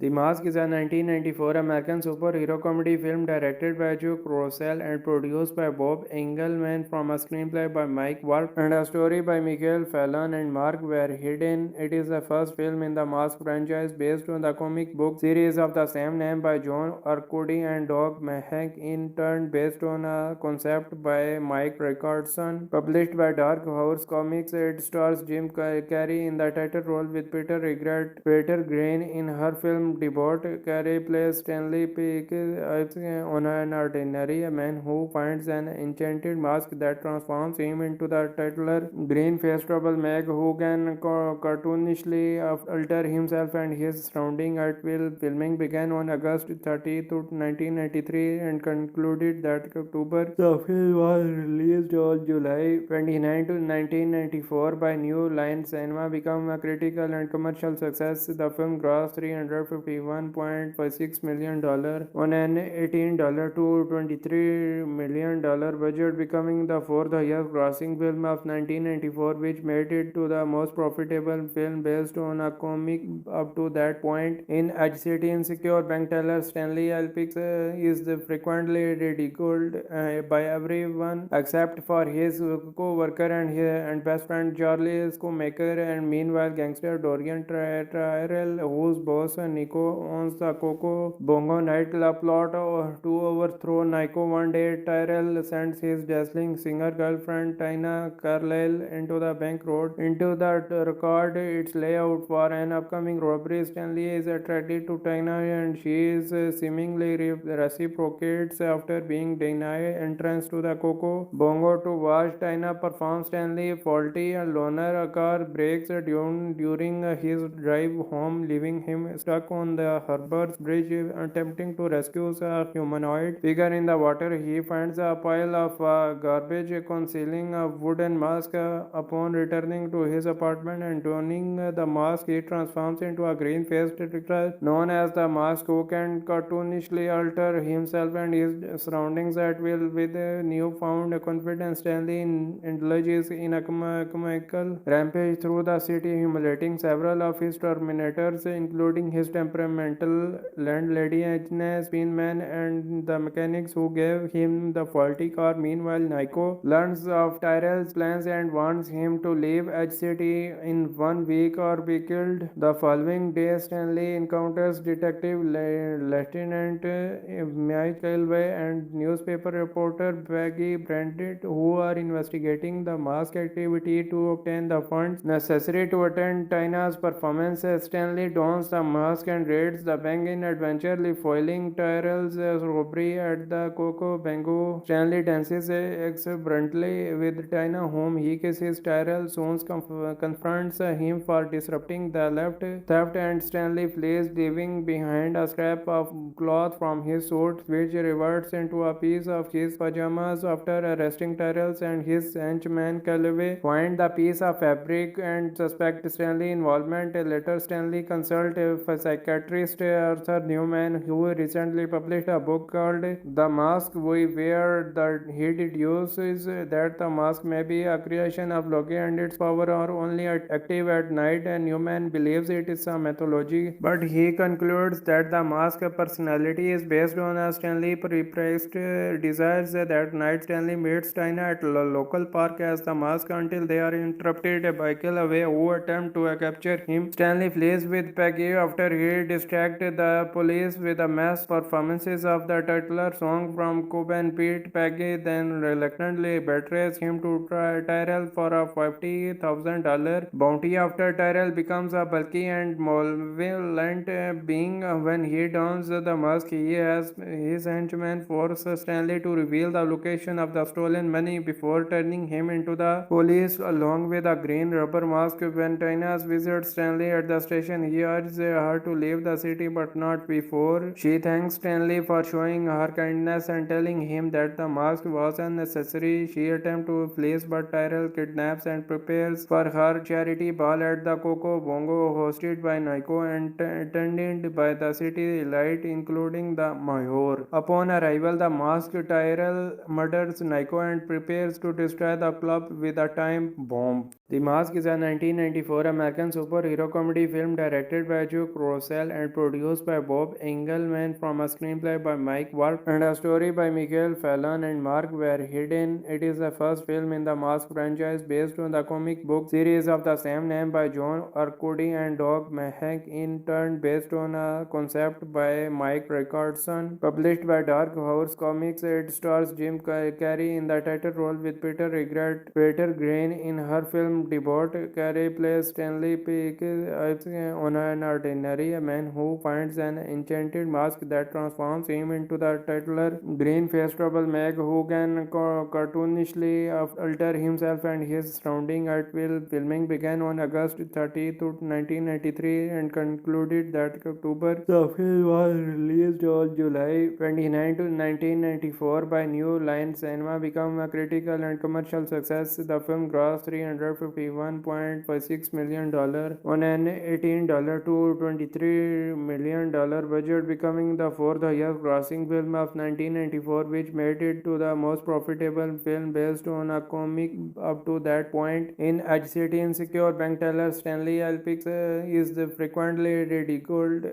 The Mask is a 1994 American superhero comedy film directed by Joe Rossell and produced by Bob Engelman from a screenplay by Mike Werb and a story by Michael Fallon and Mark Verheiden. It is the first film in the Mask franchise based on the comic book series of the same name by John Arcudi and Doug Mahnke, in turn based on a concept by Mike Richardson, published by Dark Horse Comics. It stars Jim Carrey in the title role with Peter Riegert, Peter Greene in her film Debut. Carrey plays Stanley Ipkiss, on an ordinary man who finds an enchanted mask that transforms him into the titular green-faced troublemaker who can cartoonishly alter himself and his surroundings at will. Filming began on August 30, 1993 and concluded that October. The film was released on July 29, 1994 by New Line Cinema, became a critical and commercial success. The film grossed $351.6 million on an $18 to $23 million budget, becoming the fourth highest grossing film of 1994, which made it to the most profitable film based on a comic up to that point. In City Insecure, bank teller Stanley Ipkiss is frequently ridiculed by everyone except for his co-worker and best friend Charlie Screwmaker, and meanwhile gangster Dorian Tyrell, whose boss Nico owns the Coco Bongo nightclub, plot to overthrow Nico. One day Tyrell sends his dazzling singer girlfriend Tina Carlyle into the bank road into the record its layout for an upcoming robbery. Stanley is attracted to Tina and she is seemingly reciprocates after being denied entrance to the Coco Bongo to watch Tina perform. Stanley, faulty and loner, a car breaks during his drive home, leaving him stuck on the harbor's bridge, attempting to rescue a humanoid figure in the water. He finds a pile of garbage concealing a wooden mask. Upon returning to his apartment and donning the mask, he transforms into a green-faced character known as the Mask, who can cartoonishly alter himself and his surroundings at will. With newfound confidence, Stanley indulges in a comical rampage through the city, humiliating several of his tormentors, including his temperamental landlady Agnes Pinman and the mechanics who gave him the faulty car. Meanwhile, Nico learns of Tyrell's plans and wants him to leave Edge City in 1 week or be killed. The following day, Stanley encounters Detective Lieutenant Mike Elway and newspaper reporter Peggy Brandt, who are investigating the mask activity to obtain the funds necessary to attend Tina's performance. Stanley dons the mask and raids the bank in adventurely foiling Tyrell's robbery at the Coco Bongo. Stanley dances exuberantly with Tina, whom he kisses. Tyrell soon confronts him for disrupting the theft, and Stanley flees, leaving behind a scrap of cloth from his suit, which reverts into a piece of his pajamas. After arresting Tyrell and his henchman Calloway, find the piece of fabric and suspect Stanley's involvement. Later, Stanley consults a psychiatrist Arthur Newman, who recently published a book called The Mask We Wear. He deduces that the mask may be a creation of Loki and its power are only active at night, and Newman believes it is a mythology, but he concludes that the mask personality is based on a Stanley repressed desires. That night, Stanley meets Tina at a local park as the mask until they are interrupted by Calloway, who attempt to capture him. Stanley flees with Peggy after he distracts the police with a mass performances of the titular song from Cuban Pete. Peggy then reluctantly betrays him to Tyrell for a $50,000 bounty. After Tyrell becomes a bulky and malevolent being when he dons the mask, he has his henchmen force Stanley to reveal the location of the stolen money before turning him into the police along with a green rubber mask. When Tina visits Stanley at the station, he urges her to leave the city, but not before. She thanks Stanley for showing her kindness and telling him that the mask was unnecessary. She attempts to flee, but Tyrell kidnaps and prepares for her charity ball at the Coco Bongo, hosted by Nico and attended by the city elite, including the mayor. Upon arrival, the masked Tyrell murders Nico and prepares to destroy the club with a time bomb. The Mask is a 1994 American superhero comedy film directed by Joe Crossell and produced by Bob Engelman from a screenplay by Mike Werb and a story by Michael Fallon and Mark Verheiden. It is the first film in the Mask franchise based on the comic book series of the same name by John Arcudi and Doug Mahnke, in turn based on a concept by Mike Richardson, published by Dark Horse Comics. It stars Jim Carrey in the title role with Peter Riegert, Peter Greene in her film Debut. Carrey plays Stanley Ipkiss, an ordinary man who finds an enchanted mask that transforms him into the titular green-faced troublemaker who can cartoonishly alter himself and his surroundings at will. Filming began on August 30, 1993 and concluded that October. The film was released on July 29, 1994 by New Line Cinema, became a critical and commercial success. The film grossed $351.6 million on an $18 to $23 million budget, becoming the fourth highest grossing film of 1994, which made it to the most profitable film based on a comic up to that point. In City Insecure, bank teller Stanley Ipkiss is frequently ridiculed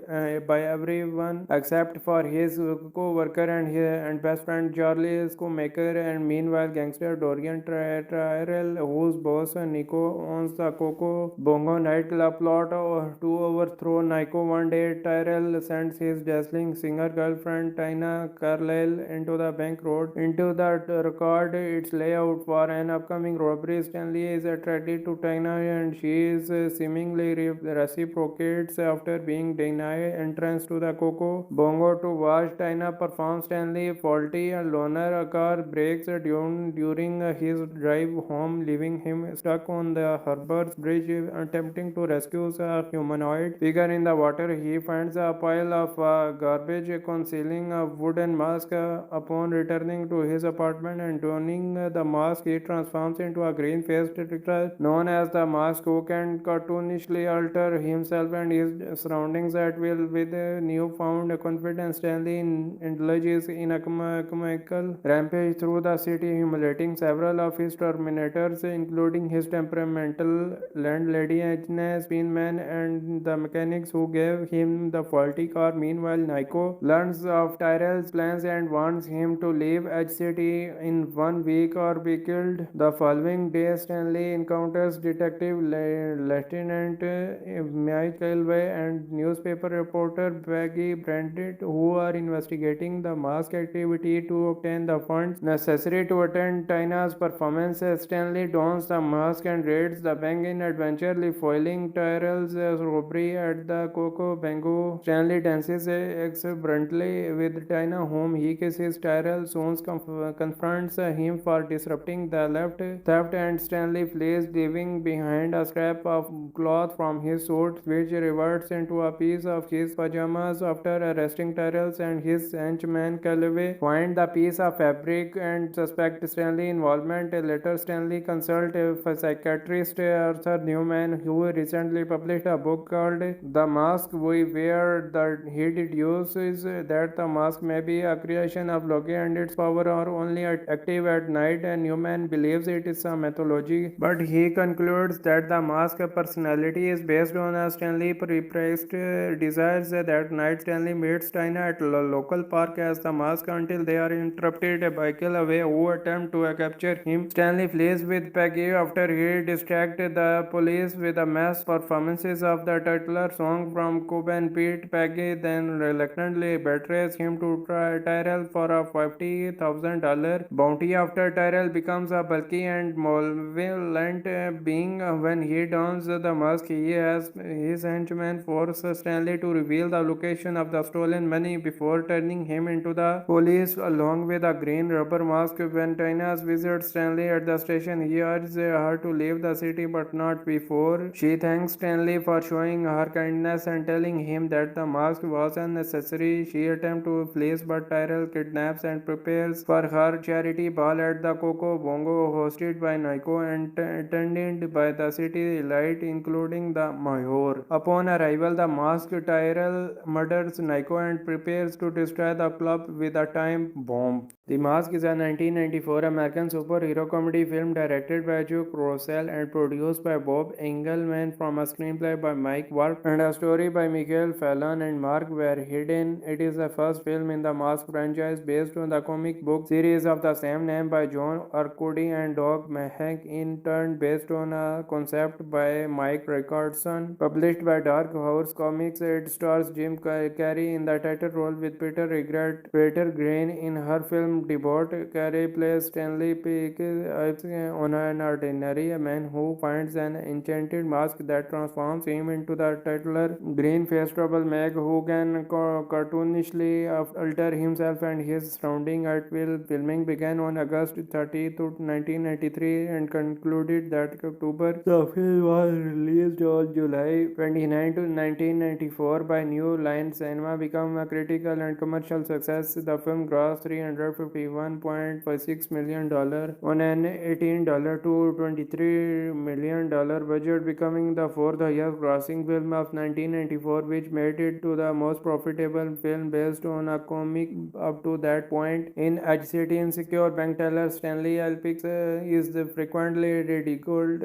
by everyone except for his co-worker and best friend Charlie Screwmaker, and meanwhile gangster Dorian Tyrell, whose boss Nico owns the Coco Bongo nightclub, plot to overthrow Nico. One day Tyrell sends his dazzling singer girlfriend Tina Carlyle into the bank road into the record its layout for an upcoming robbery. Stanley is attracted to Tina and she is seemingly reciprocates after being denied entrance to the Coco Bongo to watch Tina perform. Stanley, faulty and loner, a car breaks during his drive home, leaving him stuck on the Harbour's Bridge, attempting to rescue a humanoid figure in the water. He finds a pile of garbage concealing a wooden mask. Upon returning to his apartment and donning the mask, he transforms into a green-faced character known as the Mask, who can cartoonishly alter himself and his surroundings at will. With newfound confidence, Stanley indulges in a comical rampage through the city, humiliating several of his tormentors, including his temperamental landlady Jeni, Spinman, and the mechanics who gave him the faulty car. Meanwhile, Nico learns of Tyrell's plans and wants him to leave Edge City in 1 week or be killed. The following day, Stanley encounters Detective Lieutenant Mike Elway and newspaper reporter Peggy Brandt, who are investigating the mask activity to obtain the funds necessary to attend Tina's performance. Stanley dons the mask and raids the bank in adventurely foiling Tyrell's robbery at the Coco Bongo. Stanley dances exuberantly with Tina, whom he kisses. Tyrell soon confronts him for disrupting the theft, and Stanley flees, leaving behind a scrap of cloth from his suit, which reverts into a piece of his pajamas. After arresting Tyrell and his henchman Calloway, find the piece of fabric and suspect Stanley's involvement. Later, Stanley consults a psychiatrist Arthur Newman, who recently published a book called The Mask We Wear. He deduces that the mask may be a creation of Loki and its power are only active at night, and Newman believes it is a mythology, but he concludes that the mask personality is based on a Stanley repressed desires. That night, Stanley meets Tina at a local park as the mask until they are interrupted by Calloway, who attempt to capture him. Stanley flees with Peggy after he distracts the police with a mass performances of the titular song from Cobb and Pete. Peggy then reluctantly betrays him to Tyrell for a $50,000 bounty after Tyrell becomes a bulky and malevolent being. When he dons the mask, he has his henchman force Stanley to reveal the location of the stolen money before turning him into the police along with a green rubber mask. When Tina visits Stanley at the station, he urges her to leave the city, but not before. She thanks Stanley for showing her kindness and telling him that the mask was unnecessary. She attempts to flee, but Tyrell kidnaps and prepares for her charity ball at the Coco Bongo, hosted by Nico and attended by the city elite, including the mayor. Upon arrival, the masked Tyrell murders Nico and prepares to destroy the club with a time bomb. The Mask is a 1994 American superhero comedy film directed by Joe Cross Crossell and produced by Bob Engelman from a screenplay by Mike Werb and a story by Michael Fallon and Mark Verheiden. It is the first film in the Mask franchise based on the comic book series of the same name by John Arcudi and Doug Mahnke, in turn based on a concept by Mike Richardson, published by Dark Horse Comics. It stars Jim Carrey in the title role with Peter Riegert, Peter Greene in her film debut. Carrey plays Stanley Ipkiss, an ordinary man who finds an enchanted mask that transforms him into the titular green-faced troublemaker who can cartoonishly alter himself and his surroundings at will. Filming began on August 30, 1993 and concluded that October. The film was released on July 29, 1994 by New Line Cinema, became a critical and commercial success. The film grossed $351.6 million on an $18 to $23 million budget, becoming the fourth highest grossing film of 1994, which made it to the most profitable film based on a comic up to that point. In City Insecure, bank teller Stanley Ipkiss is frequently ridiculed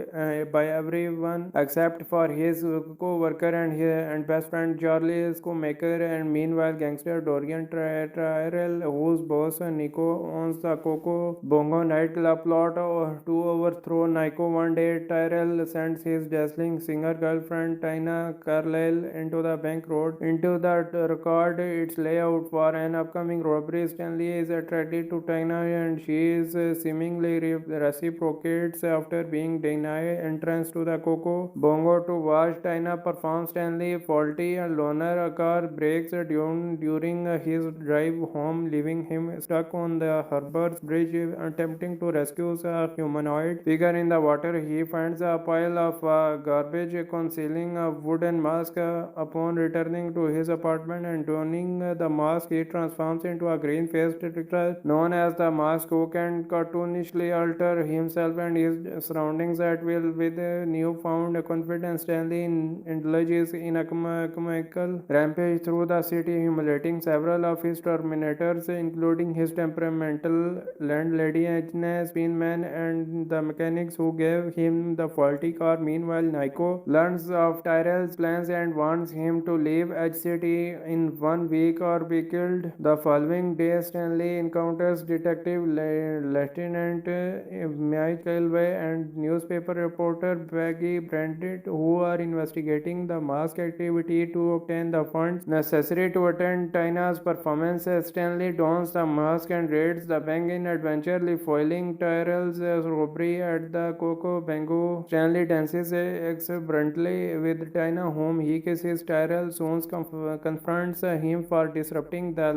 by everyone except for his co-worker and best friend Charlie Screwmaker, and meanwhile gangster Dorian Tyrell, whose boss Nico owns the Coco Bongo nightclub, plot to overthrow Nico. One day Tyrell sends his dazzling singer girlfriend Tina Carlyle into the bank road into the record its layout for an upcoming robbery. Stanley is attracted to Tina and she is seemingly reciprocates after being denied entrance to the Coco Bongo to watch Tina perform. Stanley, faulty and loner, a car breaks during his drive home, leaving him stuck on the Harbour's Bridge attempting to rescue a humanoid figure in the water. He finds a pile of garbage concealing a wooden mask. Upon returning to his apartment and donning the mask, he transforms into a green-faced character known as the Mask, who can cartoonishly alter himself and his surroundings at will. With newfound confidence, Stanley indulges in a comical rampage through the city, humiliating several of his tormentors, including his temperamental landlady Jeni, Spinman, and the mechanics who gave him the faulty car. Meanwhile, Nico learns of Tyrell's plans and wants him to leave Edge City in 1 week or be killed. The following day, Stanley encounters Detective Lieutenant Mike Elway and newspaper reporter Peggy Brandt, who are investigating the mask activity to obtain the funds necessary to attend Tina's performance. Stanley dons the mask and raids the bank in adventurely foiling Tyrell's robbery at the Coco Bongo. Stanley dances exuberantly with Tina, whom he kisses. Tyrell soon confronts him for disrupting the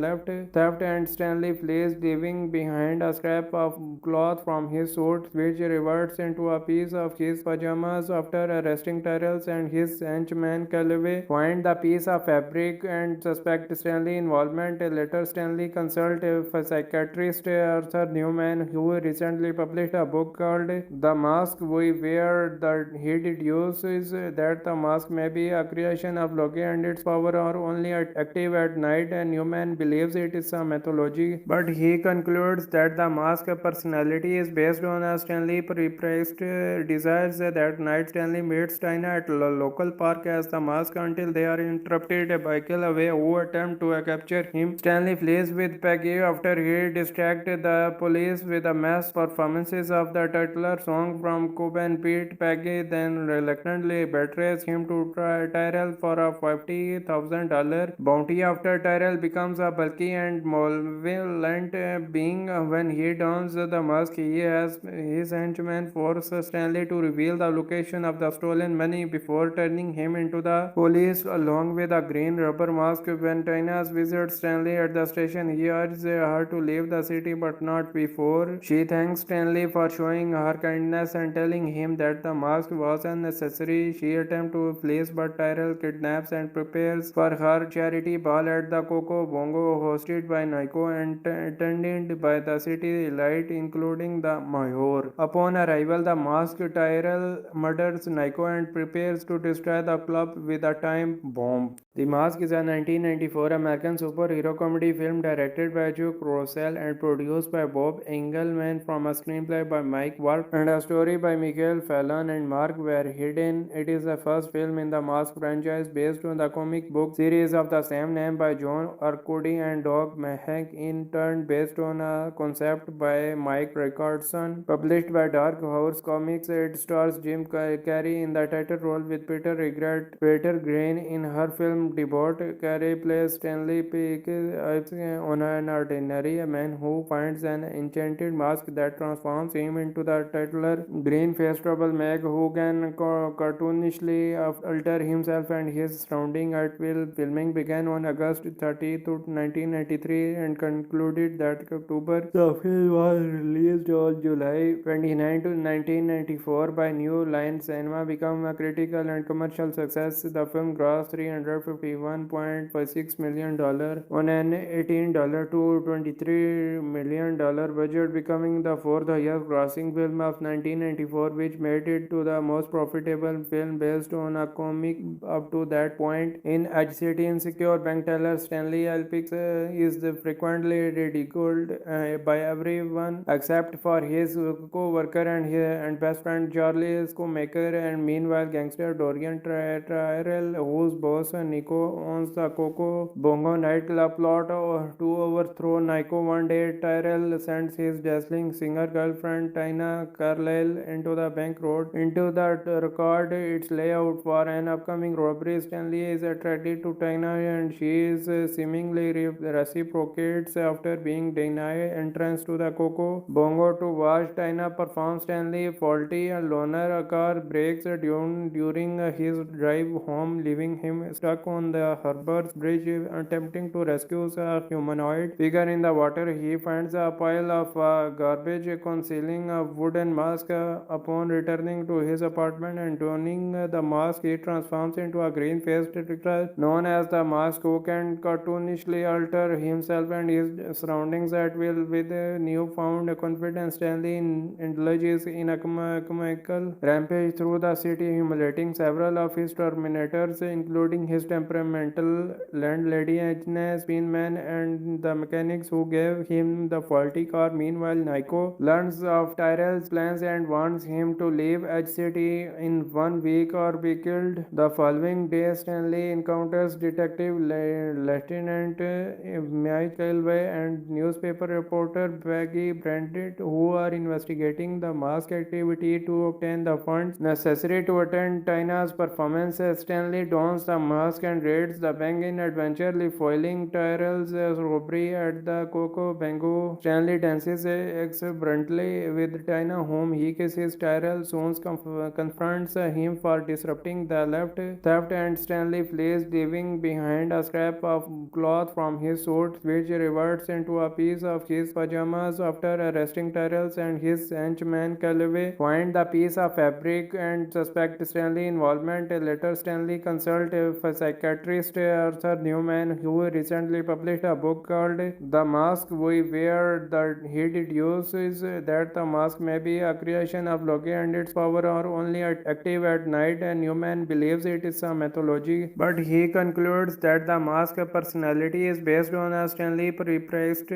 theft, and Stanley flees, leaving behind a scrap of cloth from his suit, which reverts into a piece of his pajamas. After arresting Tyrell and his henchman Calloway, find the piece of fabric and suspect Stanley's involvement. Later, Stanley consults a psychiatrist Arthur Newman, who recently published a book called The Mask We Wear. He deduces that the mask may be a creation of Loki and its power are only active at night, and Newman believes it is a mythology, but he concludes that the mask personality is based on a Stanley repressed desires. That night, Stanley meets Tina at a local park as the mask until they are interrupted by Calloway, who attempt to capture him. Stanley flees with Peggy after he distracts the police with a mass performances of the titular song from Cobb and Pete. Peggy then reluctantly betrays him to Tyrell for a $50,000 bounty after Tyrell becomes a bulky and malevolent being. When he dons the mask, he has his henchman force Stanley to reveal the location of the stolen money before turning him into the police along with a green rubber mask. When Tina visits Stanley at the station, he urges her to leave the city, but not before. She thanks Stanley for showing her kindness and telling him that the mask was unnecessary. She attempts to flee, but Tyrell kidnaps and prepares for her charity ball at the Coco Bongo, hosted by Nico and attended by the city elite, including the mayor. Upon arrival, the masked Tyrell murders Nico and prepares to destroy the club with a time bomb. The Mask is a 1994 American superhero comedy film directed by Joe Crossell and produced by Bob Engelman from a screenplay by Mike Werb and a story story by Michael Fallon and Mark Verheiden. It is the first film in the Mask franchise based on the comic book series of the same name by John Arcudi and Doug Mahnke, in turn based on a concept by Mike Richardson. Published by Dark Horse Comics, it stars Jim Carrey in the title role with Peter Riegert. Peter Greene in her film Debut. Carrey plays Stanley Ipkiss on an ordinary man who finds an enchanted mask that transforms him into the titular green-faced troublemaker who can cartoonishly alter himself and his surroundings at will. Filming began on August 30, 1993 and concluded that October. The film was released on July 29, 1994 by New Line Cinema, became a critical and commercial success. The film grossed $351.6 million on an $18 to $23 million budget, becoming the fourth highest grossing film of 1994, which made it to the most profitable film based on a comic up to that point. In City Insecure, bank teller Stanley Ipkiss is frequently ridiculed by everyone except for his co-worker and best friend Charlie Screenmaker, and meanwhile gangster Dorian Tyrell, whose boss Nico owns the Coco Bongo nightclub, plot to overthrow Nico. One day Tyrell sends his dazzling singer girlfriend Tina Carlyle into the bank road into the record its layout for an upcoming robbery. Stanley is attracted to Tina and she is seemingly reciprocates after being denied entrance to the Coco Bongo to watch Tina perform. Stanley, faulty and loner, a car breaks during his drive home, leaving him stuck on the Harbour's Bridge attempting to rescue a humanoid figure in the water. He finds a pile of garbage concealing a wooden mask. Upon returning to his apartment and donning the mask, he transforms into a green-faced character known as the Mask, who can cartoonishly alter himself and his surroundings at will. With newfound confidence, Stanley indulges in a comical rampage through the city, humiliating several of his tormentors, including his temperamental landlady Jeni, Spinman, and the mechanics who gave him the faulty car. Meanwhile, Nico learns of Tyrell's plans and wants him to leave Edge City in 1 week or be killed. The following day, Stanley encounters Detective Lieutenant Mike Elway and newspaper reporter Peggy Brandt, who are investigating the mask activity to obtain the funds necessary to attend Tina's performance. Stanley dons the mask and raids the bank in adventurely foiling Tyrell's robbery at the Coco Bongo. Stanley dances exuberantly with Tina, whom he kisses. Tyrell soon confronts him for disrupting the theft, and Stanley flees, leaving behind a scrap of cloth from his suit, which reverts into a piece of his pajamas. After arresting Tyrell and his henchman Calloway, find the piece of fabric and suspect Stanley's involvement. Later, Stanley consults a psychiatrist Arthur Newman, who recently published a book called The Mask We Wear. He deduces that the mask may be a creation of Loki and its power are only active at night, and Newman believes it is a mythology, but he concludes that the mask personality is based on a Stanley repressed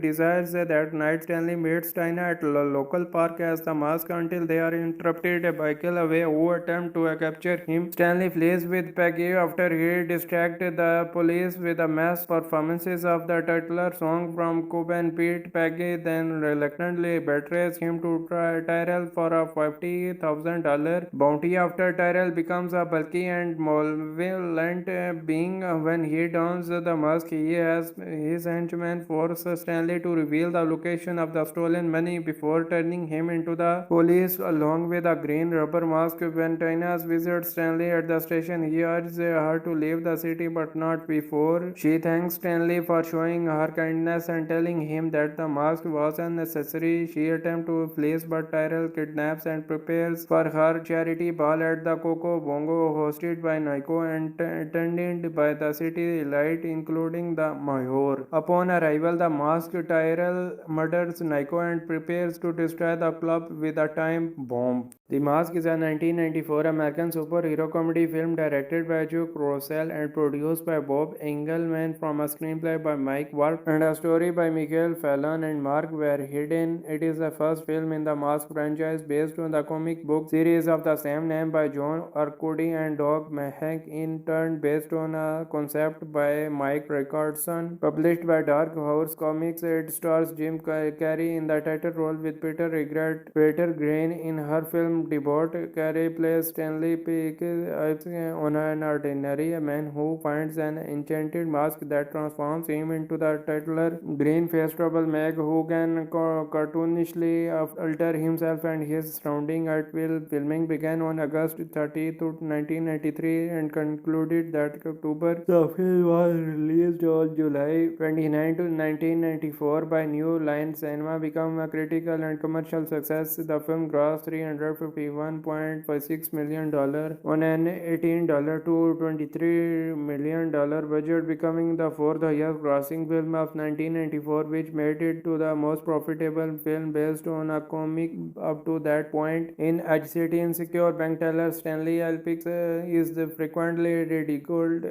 desires. That night, Stanley meets Tina at a local park as the mask until they are interrupted by Calloway, who attempt to capture him. Stanley flees with Peggy after he distracts the police with a mass performances of the titular song from Cub and Pete. Peggy then reluctantly betrays him to Tyrell for a $50,000 bounty after Tyrell becomes a bulky and malevolent being. When he dons the mask, he has his henchman force Stanley to reveal the location of the stolen money before turning him into the police along with a green rubber mask. When Tina visits Stanley at the station, he urges her to leave the city, but not before. She thanks Stanley for showing her kindness and telling him that the mask was unnecessary. She attempts to flee, but Tyrell kidnaps and prepares for her charity ball at the Coco Bongo, hosted by Nico and attended by the city elite, including the mayor. Upon arrival, the masked Tyrell murders Nico and prepares to destroy the club with a time bomb. The Mask is a 1994 American superhero comedy film directed by Joe Crossell and produced by Bob Engelman from a screenplay by Mike Werb and a story by Michael Fallon and Mark Verheiden. It is the first film in the Mask franchise based on the comic book series of the same name by John Arcudi and Doug Mahnke, in turn based on a concept by Mike Richardson, published by Dark Horse Comics. It stars Jim Carrey in the title role with Peter Riegert, Peter Greene in her film Debut. Carrey plays Stanley Ipkiss, on an ordinary man who finds an enchanted mask that transforms him into the titular green-faced troublemaker who can cartoonishly alter himself and his surroundings at will. Filming began on August 30, 1993 and concluded that October. The film was released on July 29, 1994 by New Line Cinema, became a critical and commercial success. The film grossed $351.6 million on an $18 to $23 million budget, becoming the fourth highest grossing film of 1994, which made it to the most profitable film based on a comic up to that point. In City Insecure, bank teller Stanley Ipkiss is frequently ridiculed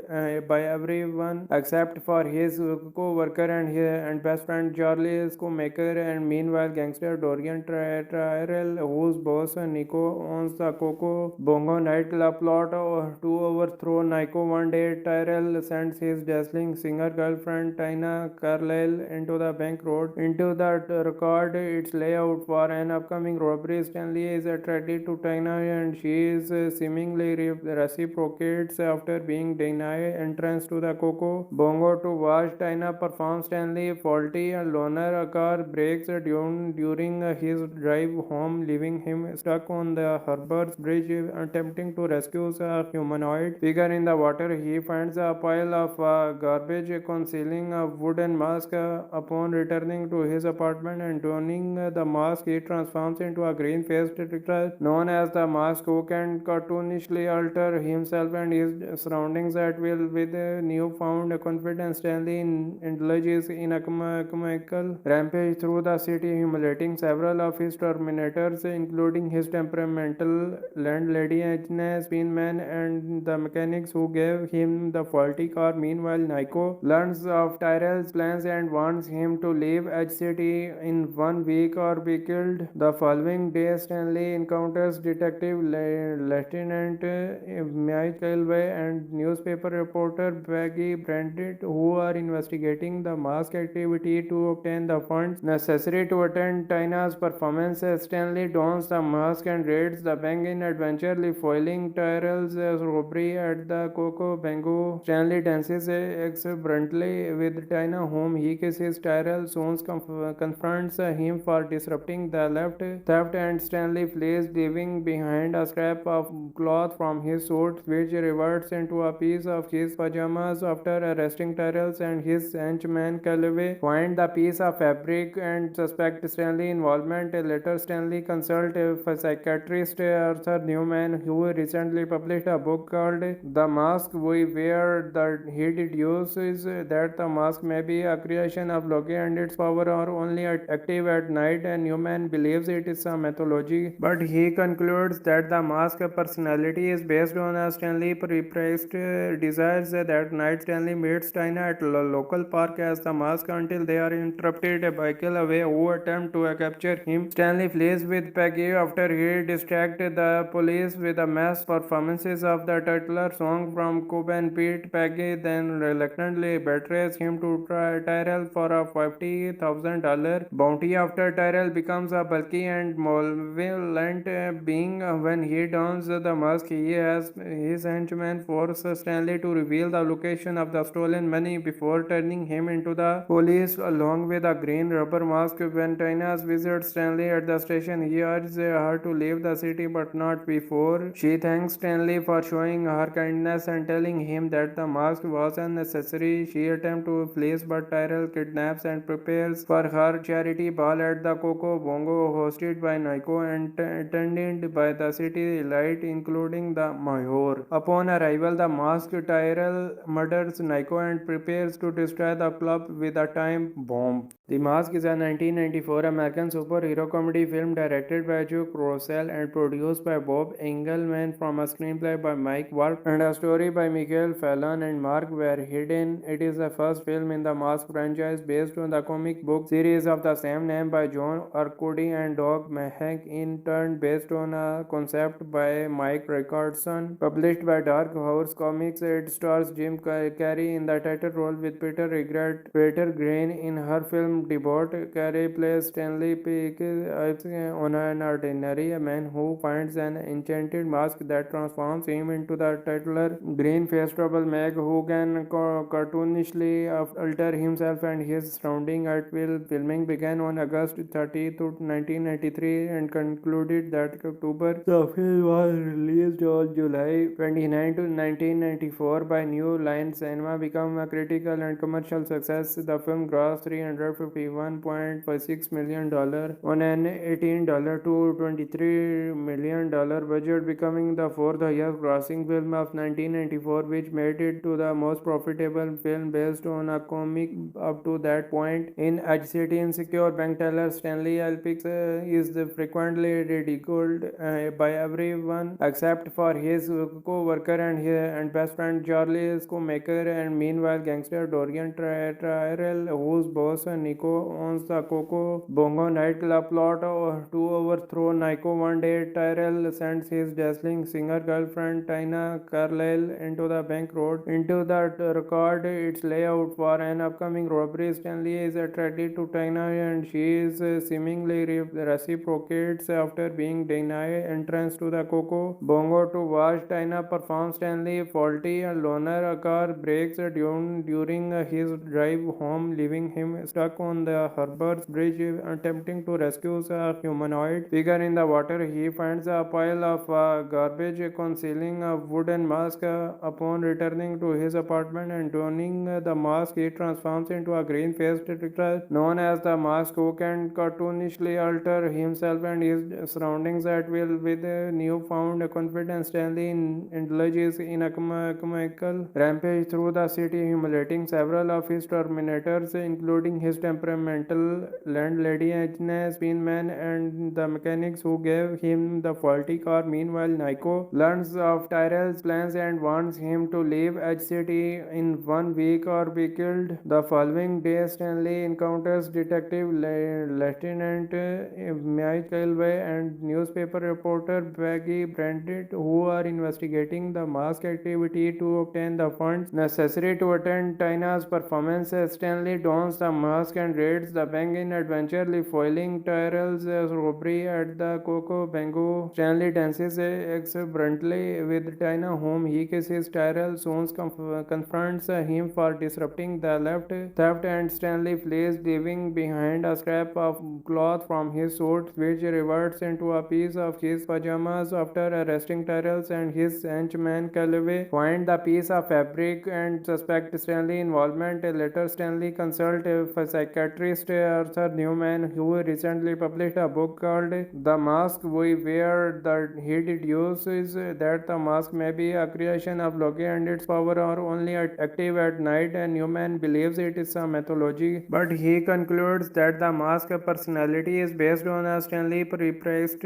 by everyone except for his co-worker and best friend Charlie Screwmaker, and meanwhile gangster Dorian Tyrell, whose boss Nico owns the Coco Bongo nightclub, plot to overthrow Nico. One day Tyrell sends his dazzling singer girlfriend Tina Carlyle into the bank road into the record its layout for an upcoming robbery. Stanley is attracted to Tina and she is seemingly reciprocates after being denied entrance to the Coco Bongo to watch Tina perform. Stanley, faulty and loner, a car breaks during his drive home, leaving him stuck on the Harbour's Bridge attempting to rescue a humanoid figure in the water. He finds a pile of garbage concealing a wooden mask. Upon returning to his apartment and donning the mask, he transforms into a green-faced character known as the Mask, who can cartoonishly alter himself and his surroundings at will. With newfound confidence, Stanley indulges in a comical rampage through the city, humiliating several of his tormentors, including his temperamental landlady Jeni, Spinman, and the mechanics who gave him the faulty car. Meanwhile, Nico learns of Tyrell's plans and wants him to leave Edge City in 1 week or be killed. The following day, Stanley encounters Detective Lieutenant Mike Elway and newspaper reporter Peggy Brandt, who are investigating the mask activity to obtain the funds necessary to attend Tina's performance. Stanley dons the mask and raids the bank in adventurely foiling Tyrell's robbery at the Coco Bongo. Stanley dances exuberantly with Tina, whom he kisses. Tyrell soon confronts him for disrupting the theft, and Stanley flees, leaving behind a scrap of cloth from his suit, which reverts into a piece of his pajamas. After arresting Tyrell and his henchman Calloway, find the piece of fabric and suspect Stanley's involvement. Later, Stanley consults a psychiatrist Arthur Newman, who recently published a book called The Mask We Wear. He deduces that the mask may be a creation of Loki and its power are only active at night, and Newman believes it is a mythology, but he concludes that the mask personality is based on a Stanley repressed desires. That night, Stanley meets Tina at a local park as the mask until they are interrupted by Calloway, who attempt to capture him. Stanley flees with Peggy after he distracts the police with a mass performances of the titular song from Cobb and Pete. Peggy then reluctantly betrays him to Tyrell for a $50,000 bounty after Tyrell becomes a bulky and malevolent being. When he dons the mask, he has his henchman force Stanley to reveal the location of the stolen money before turning him into the police along with a green rubber mask. When Tina visits Stanley at the station, he urges her to leave the city, but not before. She thanks Stanley for showing her kindness and telling him that the mask was unnecessary. She attempts to flee, but Tyrell kidnaps and prepares for her charity ball at the Coco Bongo, hosted by Nico and attended by the city elite, including the mayor. Upon arrival, the masked Tyrell murders Nico and prepares to destroy the club with a time bomb. The Mask is a 1994 American superhero comedy film directed by Joe Cross Crossell and produced by Bob Engelman from a screenplay by Mike Werb and a story by Michael Fallon and Mark Verheiden. It is the first film in the Mask franchise based on the comic book series of the same name by John Arcudi and Doug Mahnke, in turn based on a concept by Mike Richardson, published by Dark Horse Comics. It stars Jim Carrey in the title role with Peter Riegert, Peter Greene in her film debut. Carrey plays Stanley Ipkiss on an ordinary man who finds an enchanted mask that transforms him into the titular green-faced troublemaker who can cartoonishly alter himself and his surroundings at will. Filming began on August 30, 1993 and concluded that October. The film was released on July 29, 1994 by New Line Cinema, became a critical and commercial success. The film grossed $351.6 million on an $18 to $23 million budget, becoming the fourth highest grossing film of 1994, which made it to the most profitable film based on a comic up to that point. In City Insecure bank teller Stanley Ipkiss is frequently ridiculed by everyone except for his co-worker and best friend Charlie Screwmaker, and meanwhile gangster Dorian Tyrell, whose boss Nico owns the Coco Bongo nightclub, plot to overthrow Nico. One day Tyrell sends his dazzling singer girlfriend Tina Carlyle into the bank road into the record its layout for an upcoming robbery. Stanley is attracted to Tina and she is seemingly reciprocates after being denied entrance to the Coco Bongo to watch Tina perform. Stanley, faulty loner, a car breaks during his drive home, leaving him stuck on the Harbour's Bridge attempting to rescue a humanoid figure in the water. He finds a pile of garbage concealing a wooden mask. Upon returning to his apartment and donning the mask, he transforms into a green-faced character known as the Mask, who can cartoonishly alter himself and his surroundings at will. With newfound confidence, Stanley indulges in a comical rampage through the city, humiliating several of his tormentors, including his temperamental landlady Jeni, Spinman, and the mechanics who gave him the faulty car. Meanwhile, Nico learns of Tyrell's plans and wants him to leave Edge City in 1 week or be killed. The following day, Stanley encounters Detective Lieutenant Mike Elway and newspaper reporter Peggy Brandt, who are investigating the mask activity to obtain the funds necessary to attend Tina's performance. Stanley dons the mask and raids the bank in adventure, foiling Tyrell's robbery at the Coco Bongo. Stanley dances exuberantly with Tina, whom he kisses. Tyrell soon confronts him for disrupting the theft, and Stanley flees, leaving behind a scrap of cloth from his suit, which reverts into a piece of his pajamas. After arresting Tyrell and his henchman Calloway find the piece of fabric and suspect Stanley's involvement. Later, Stanley consults a psychiatrist Arthur Newman, who recently published a book called The Mask We Wear. He deduces that the mask may be a creation of Loki and its power are only active at night, and Newman believes it is a mythology, but he concludes that the mask personality is based on a Stanley repressed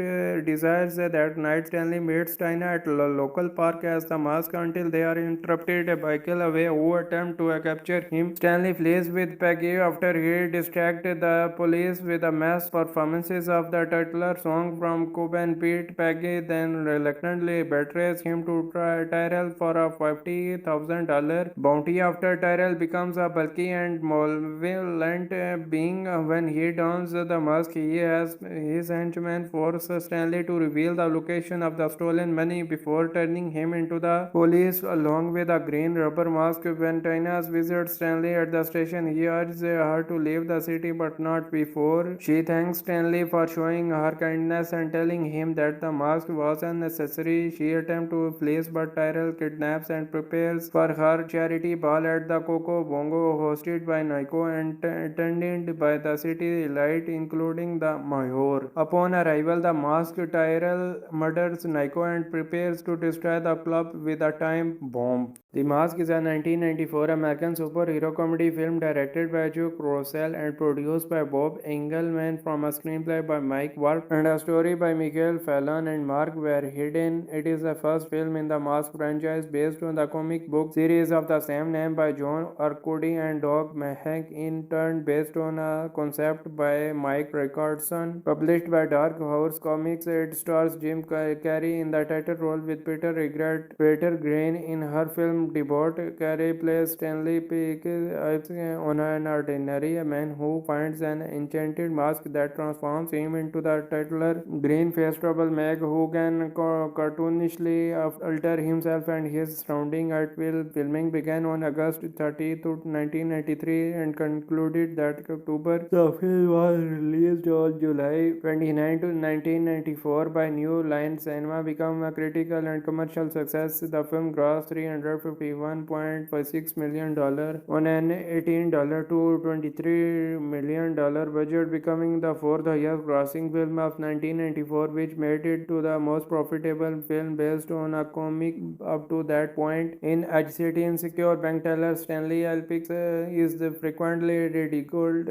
desires. That night, Stanley meets Tina at a local park as the mask until they are interrupted by Calloway, who attempt to capture him. Stanley flees with Peggy after he distracts the police with a mass performances of the titular song from Cuban Pete. Peggy then reluctantly betrays him to Tyrell for a $50,000 bounty after Tyrell becomes a bulky and malevolent being. When he dons the mask, he has his henchman force Stanley to reveal the location of the stolen money before turning him into the police along with a green rubber mask. When Tina visits Stanley at the station, he urges her to leave the city, but not before. She thanks Stanley for showing her kindness and telling him that the mask was unnecessary. She attempts to flee, but Tyrell kidnaps and prepares for her charity ball at the Coco Bongo, hosted by Nico and attended by the city elite, including the mayor. Upon arrival, the masked Tyrell murders Nico and prepares to destroy the club with a time bomb. The Mask is a 1994 American superhero comedy film directed by Joe Crossell and produced by Bob Engelman from a screenplay by Mike Werb and a story story by Michael Fallon and Mark Verheiden. It is the first film in the Mask franchise based on the comic book series of the same name by John Arcudi and Doug Mahnke, in turn based on a concept by Mike Richardson. Published by Dark Horse Comics, it stars Jim Carrey in the title role with Peter Riegert, Peter Greene in her film debut. Carrey plays Stanley Ipkiss, on an ordinary man who finds an enchanted mask that transforms him into the titular green-faced troublemaker who can cartoonishly alter himself and his surroundings at will. Filming began on August 30, 1993 and concluded that October. The film was released on July 29, 1994 by New Line Cinema, became a critical and commercial success. The film grossed $351.6 million on an $18 to $23 million budget, becoming the fourth highest grossing film of 1994, which made it to the most profitable film based on a comic up to that point. In City Insecure, bank teller Stanley Ipkiss is frequently ridiculed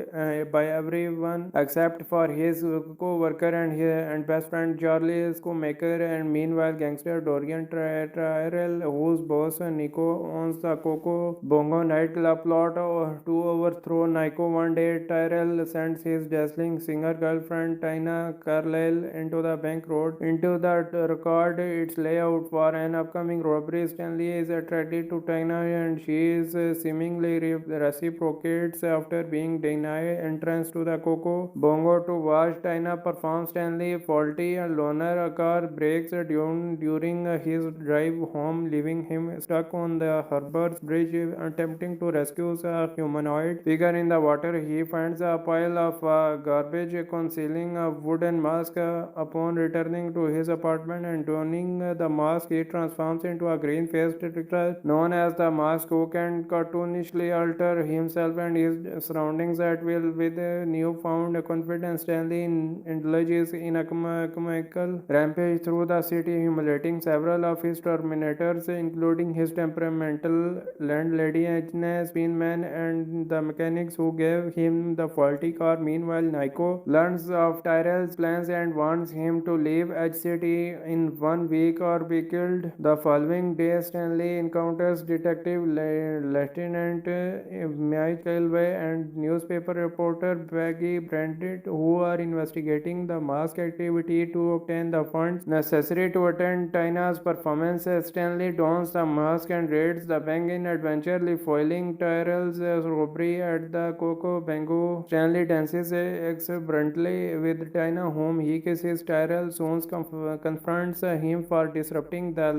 by everyone except for his co-worker and best friend Charlie Screenmaker, and meanwhile gangster Dorian Tyrell, whose boss Nico owns the Coco Bongo nightclub, plot to overthrow Nico. One day, Tyrell sends his dazzling singer girlfriend Tina Carlyle into the bank road into the record its layout for an upcoming robbery. Stanley is attracted to Tina and she is seemingly reciprocates after being denied entrance to the Coco Bongo to watch Tina perform. Stanley, faulty and loner, a car breaks during his drive home, leaving him stuck on the Harbour's Bridge, attempting to rescue a humanoid figure in the water. He finds a pile of garbage concealing a wooden mask. Upon returning to his apartment and donning the mask, he transforms into a green-faced character known as the Mask, who can cartoonishly alter himself and his surroundings at will. With newfound confidence, Stanley indulges in a comical rampage through the city, humiliating several of his tormentors, including his temperamental landlady Jeni, Spinman, and the mechanics who gave him the faulty car. Meanwhile, Nico learns of Tyrell's plans and wants him to leave Edge City in 1 week or be killed. The following day, Stanley encounters Detective Lieutenant Mike Elway and newspaper reporter Peggy Brandt, who are investigating the mask activity to obtain the funds necessary to attend Tina's performance. Stanley dons the mask and raids the bank in adventure, foiling Tyrell's robbery at the Coco Bongo. Stanley dances exuberantly with Tina, whom he kisses. Tyrell soon confronts him for disrupting the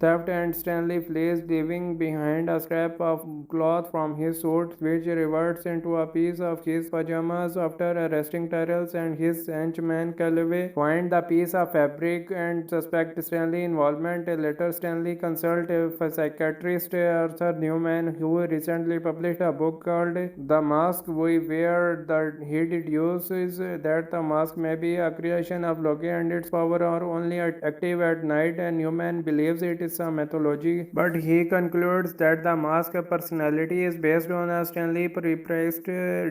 theft, and Stanley flees, leaving behind a scrap of cloth from his suit, which reverts into a piece of his pajamas. After arresting Tyrell and his henchman Calloway, find the piece of fabric and suspect Stanley's involvement. Later, Stanley consults a psychiatrist Arthur Newman, who recently published a book called The Mask We Wear. He deduces that the mask may be a creation of Loki and its power are only active at night, and Newman believes it is a mythology, but he concludes that the mask personality is based on a Stanley repressed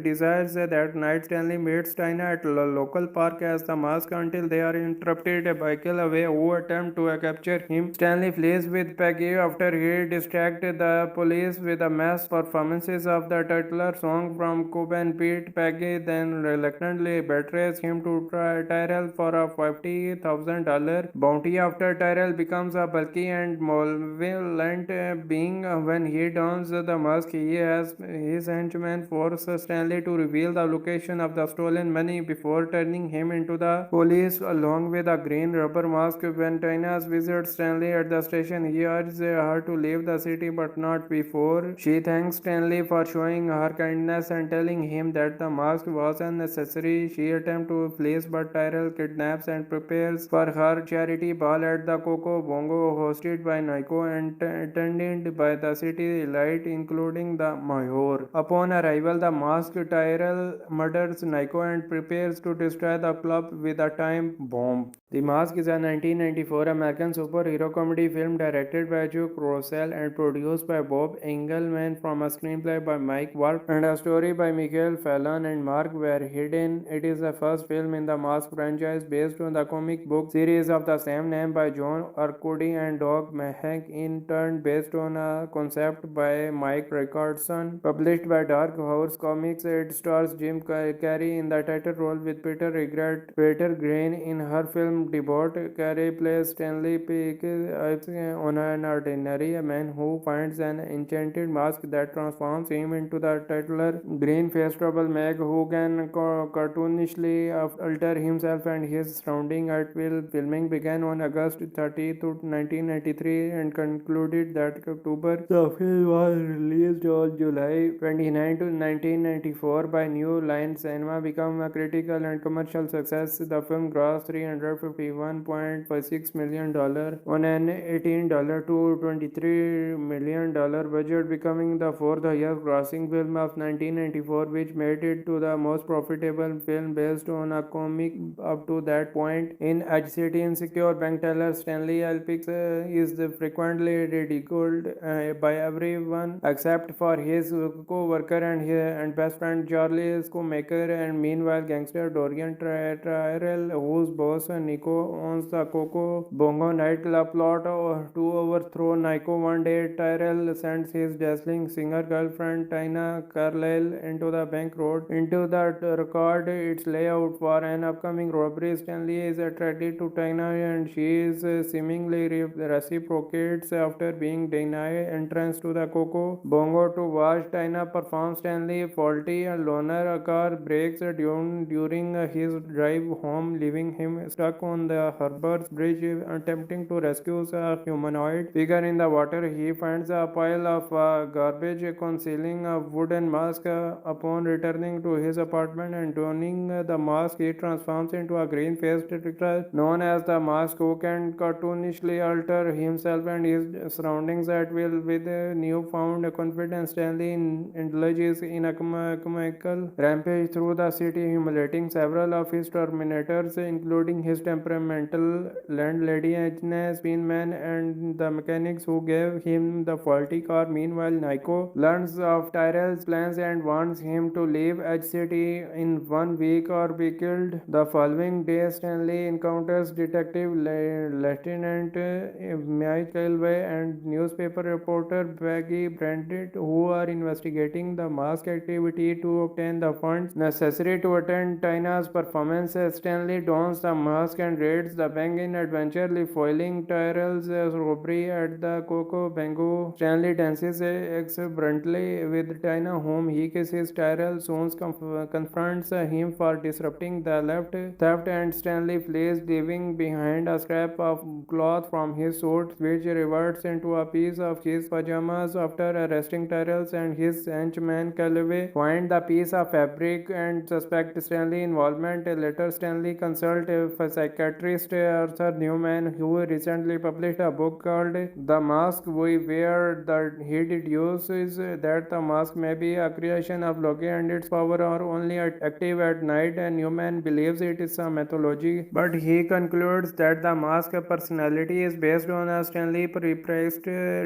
desires. That night, Stanley meets Tina at a local park as the mask until they are interrupted by Calloway, who attempt to capture him. Stanley flees with Peggy after he distracts the police with a mass performances of the titular song from Cuban Pete. Peggy then reluctantly betrays him to Tyrell for a $50,000 bounty after Tyrell becomes a bulky and malevolent being. When he dons the mask, he has his henchmen force Stanley to reveal the location of the stolen money before turning him into the police along with a green rubber mask. When Tina visits Stanley at the station, he urges her to leave the city, but not before. She thanks Stanley for showing her kindness and telling him that the mask was unnecessary. She attempts to flee, but Tyrell kidnaps and prepares for her charity ball at the Coco Bongo, hosted by Nico and attended by the city elite, including the mayor. Upon arrival, the masked Tyrell murders Nico and prepares to destroy the club with a time bomb. The Mask is a 1994 American superhero comedy film directed by Joe Crossell and produced by Bob Engelman from a screenplay by Mike Werb and a story by Fallon and Mark Verheiden. It is the first film in the Mask franchise based on the comic book series of the same name by John Arcudi and Doug Mahnke, in turn based on a concept by Mike Richardson, published by Dark Horse Comics. It stars Jim Carrey in the title role with Peter Riegert, Peter Greene in her film Debut. Carrey plays Stanley Ipkiss, on an ordinary man who finds an enchanted mask that transforms him into the titular green-faced troublemaker who can cartoonishly alter himself and his surroundings at will. Filming began on August 30, 1993 and concluded that October. The film was released on July 29, 1994 by New Line Cinema, became a critical and commercial success. The film grossed $351.6 million on an $18 to $23 million budget, becoming the fourth highest grossing film of 1994, which made it to the most profitable film based on a comic up to that point. In City Insecure, bank teller Stanley Ipkiss is frequently ridiculed by everyone except for his co-worker and best friend Charlie Screwmaker, and meanwhile gangster Dorian Tyrell, whose boss Nico owns the Coco Bongo nightclub, plot to overthrow Nico. One day Tyrell sends his dazzling singer girlfriend Tina Carlyle into the bank road into the record its layout for an upcoming robbery. Stanley is attracted to Tina and she is seemingly reciprocates after being denied entrance to the Coco Bongo to watch Tina perform. Stanley, faulty and loner, a car breaks during his drive home, leaving him stuck on the Harbour's Bridge, attempting to rescue a humanoid figure in the water. He finds a pile of garbage concealing a wooden mask. Upon returning to his apartment and donning the mask, he transforms into a green-faced character known as the Mask, who can cartoonishly alter himself and his surroundings at will. With newfound confidence, Stanley indulges in a comical rampage through the city, humiliating several of his tormentors, including his temperamental landlady Jeni, Spinman, and the mechanics who gave him the faulty car. Meanwhile, Nico learns of Tyrell's plans and wants him to leave Edge City in 1 week or be killed. The following day, Stanley encounters Detective Lieutenant Mike Elway and newspaper reporter Peggy Brandt, who are investigating the mask activity to obtain the funds necessary to attend Tina's performance. Stanley dons the mask and raids the bank in adventure, foiling Tyrell's robbery at the Coco Bongo. Stanley dances exuberantly with Tina, whom he kisses. Tyrell soon confronts him for disrupting the theft, and Stanley flees, leaving behind a scrap of cloth from his suit, which reverts into a piece of his pajamas. After arresting Tyrell and his henchman Calloway, find the piece of fabric and suspect Stanley's involvement. Later, Stanley consults a psychiatrist Arthur Newman, who recently published a book called The Mask We Wear. He deduces that the mask may be a creation of Loki and its power are only active at night, and Newman believes it is a mythology, but he concludes that the mask personality is based on a Stanley repressed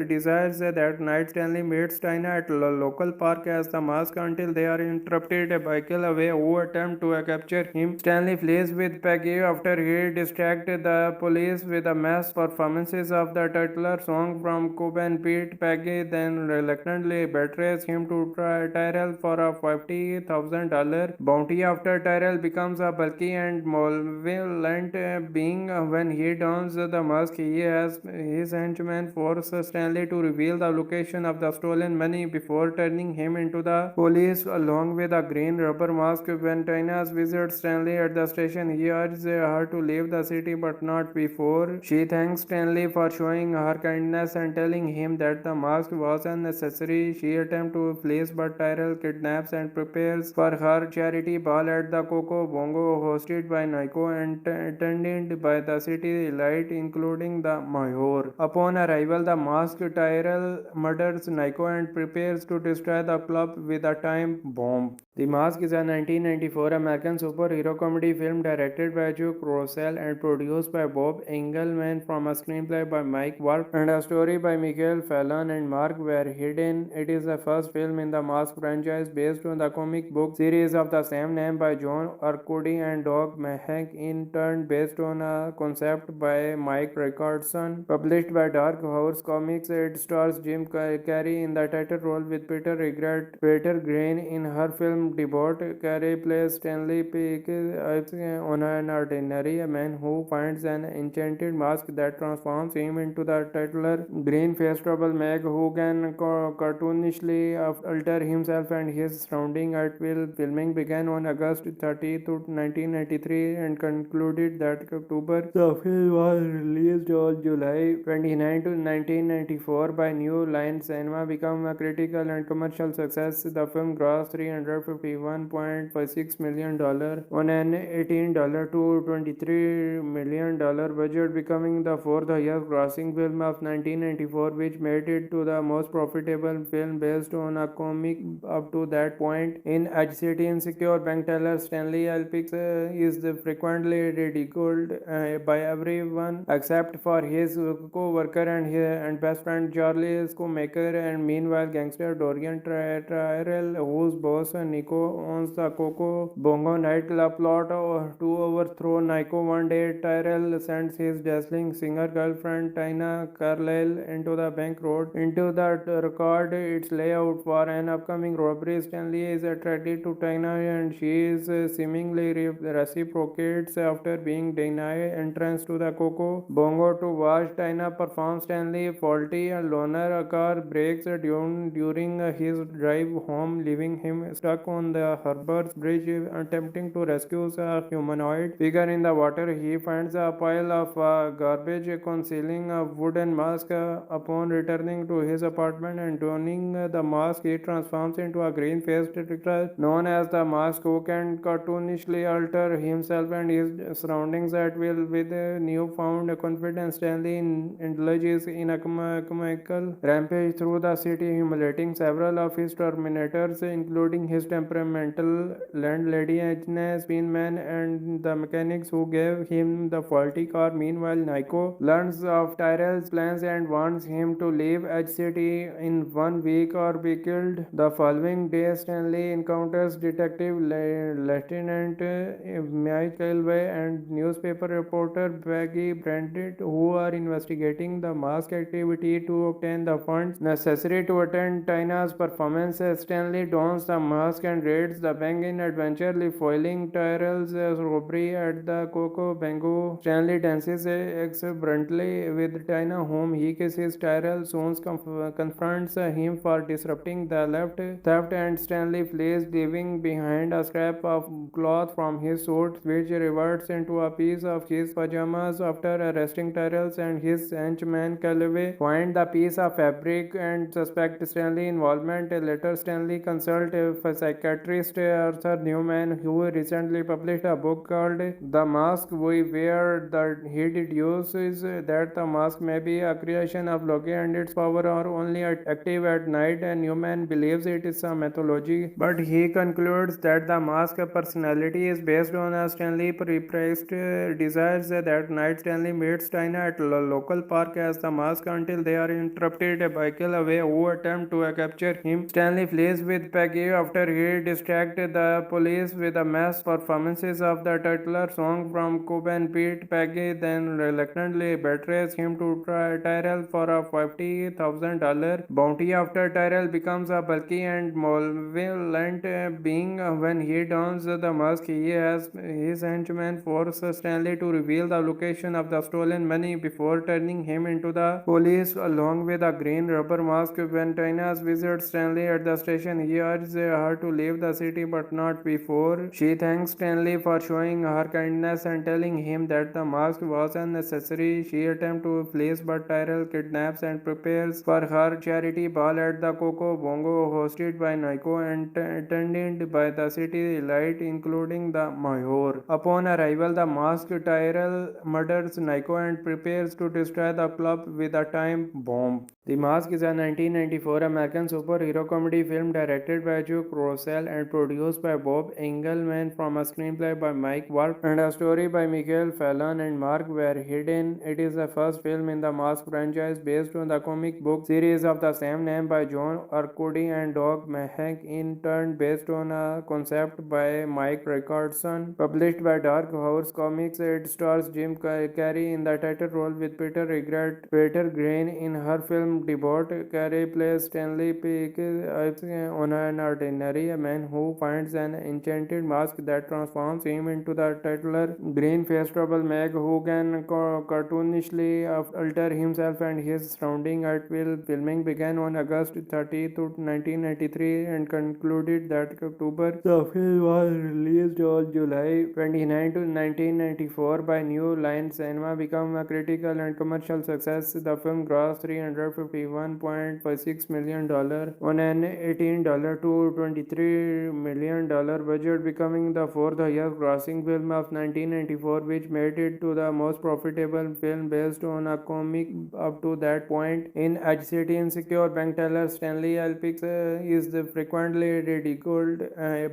desires. That night, Stanley meets Tina at a local park as the mask until they are interrupted by Calloway, who attempt to capture him. Stanley flees with Peggy after he distracts the police with a mass performances of the titular song from Cuban Pete. Peggy then reluctantly betrays him to Tyrell for a $50,000 bounty after Tyrell becomes a bulky and malevolent being. When he dons the mask, he has his henchman force Stanley to reveal the location of the stolen money before turning him into the police along with a green rubber mask. When Tina visits Stanley at the station, he urges her to leave the city, but not before. She thanks Stanley for showing her kindness and telling him that the mask was unnecessary. She attempts to flee, but Tyrell kidnaps and prepares for her charity ball at the Coco Bongo, hosted by Nico and attended by the city elite, including the mayor. Upon arrival, the masked Tyrell murders Nico and prepares to destroy the club with a time bomb. The Mask is a 1994 American superhero comedy film directed by Joe Cross Crossell and produced by Bob Engelman from a screenplay by Mike Werb and a story by Michael Fallon and Mark Verheiden. It is the first film in the Mask franchise based on the comic book series of the same name by John Arcudi and Doug Mahnke, in turn based on a concept by Mike Richardson, published by Dark Horse Comics. It stars Jim Carrey in the title role with Peter Riegert, Peter Greene in her film Debut. Carrey plays Stanley Ipkiss, on an ordinary man who finds an enchanted mask that transforms him into the titular green-faced troublemaker who can cartoonishly alter himself and his surroundings at will. Filming began on August 30, 1993 and concluded that October. The film was released on July 29, 1994 by New Line Cinema, became a critical and commercial success. The film grossed $351.6 million on an $18 to $23 million budget, becoming the fourth highest grossing film of 1994, which made it to the most profitable film based on a comic up to that point. In City Insecure, bank teller Stanley Ipkiss is frequently ridiculed by everyone except for his co-worker and best friend Charlie Screwmaker, and meanwhile gangster Dorian Tyrell, whose boss Nico owns the Coco Bongo nightclub, plot to overthrow Nico. One day Tyrell sends his dazzling singer girlfriend Tina Carlyle into the bank road into the record its layout for an upcoming robbery. Stanley is attracted to Tina and she is seemingly reciprocates after being denied entrance to the Coco Bongo to watch Tina perform. Stanley, faulty and loner, a car breaks during his drive home, leaving him stuck on the Harbour's Bridge attempting to rescue a humanoid figure in the water. He finds a pile of garbage concealing a wooden mask. Upon returning to his apartment and donning the mask, he transforms into a green-faced character known as the Mask, who can cartoonishly alter himself and his surroundings at will. With newfound confidence, Stanley indulges in a comical rampage through the city, humiliating several of his tormentors, including his temperamental landlady Agnes Pinman and the mechanics who gave him the faulty car. Meanwhile, Nico learns of Tyrell's plans and wants him to leave Edge City in 1 week or be killed. The following day, Stanley encounters Detective Lieutenant Mike Elway and newspaper reporter Peggy Brandt, who are investigating the mask activity to obtain the funds necessary to attend Tina's performance. Stanley dons the mask and raids the bank in adventure, foiling Tyrell's robbery at the Coco Bongo. Stanley dances exuberantly with Tina, whom he kisses. Tyrell soon confronts him for disrupting the theft, and Stanley flees, leaving behind a scrap of cloth from his suit, which reverts into a piece of his pajamas. After arresting Tyrell and his henchman Calloway find the piece of fabric and suspect Stanley's involvement. Later, Stanley consults a psychiatrist Arthur Newman, who recently published a book called The Mask We Wear. He deduces that the mask may be a creation of Loki and its power are only active at night, and Newman believes it is a mythology, but he concludes that the mask personality is based on a Stanley repressed desires. That night, Stanley meets Tina at a local park as the mask until they are interrupted by Calloway, who attempt to capture him. Stanley flees with Peggy after he distracts the police with a mass performances of the titular song from Cuban Pete. Peggy then reluctantly betrays him to Tyrell for a $50,000 bounty after Tyrell becomes a bulky and malevolent being. When he dons the mask, he has his henchman force Stanley to reveal the location of the stolen money before turning him into the police along with a green rubber mask. When Tina visits Stanley at the station, he urges her to leave the city, but not before. She thanks Stanley for showing her kindness and telling him that the mask was unnecessary. She attempts to flee, but Tyrell kidnaps and prepares for her charity ball at the Coco Bongo, hosted by Nico and attended by the city elite, including the mayor. Upon arrival, the masked Tyrell murders Nico and prepares to destroy the club with a time bomb. The Mask is a 1994 American superhero comedy film directed by Joe Crossell and produced by Bob Engelman from a screenplay by Mike Werb and a story story by Fallon and Mark Verheiden. It is the first film in the Mask franchise based on the comic book series of the same name by John Arcudi and Doug Mahnke, in turn based on a concept by Mike Richardson, published by Dark Horse Comics. It stars Jim Carrey in the title role with Peter Riegert, Peter Greene in her film debut. Carrey plays Stanley Ipkiss, on an ordinary man who finds an enchanted mask that transforms him into the titular green-faced troublemaker who can cartoonishly alter himself and his surroundings at will. Filming began on August 30, 1993 and concluded that October. The film was released on July 29, 1994 by New Line Cinema, became a critical and commercial success. The film grossed $351.6 million on an $18 to $23 million budget, becoming the fourth highest grossing film of 1994, which made it to the most profitable film based on a comic up to that point. In City Insecure, bank teller Stanley Ipkiss is frequently ridiculed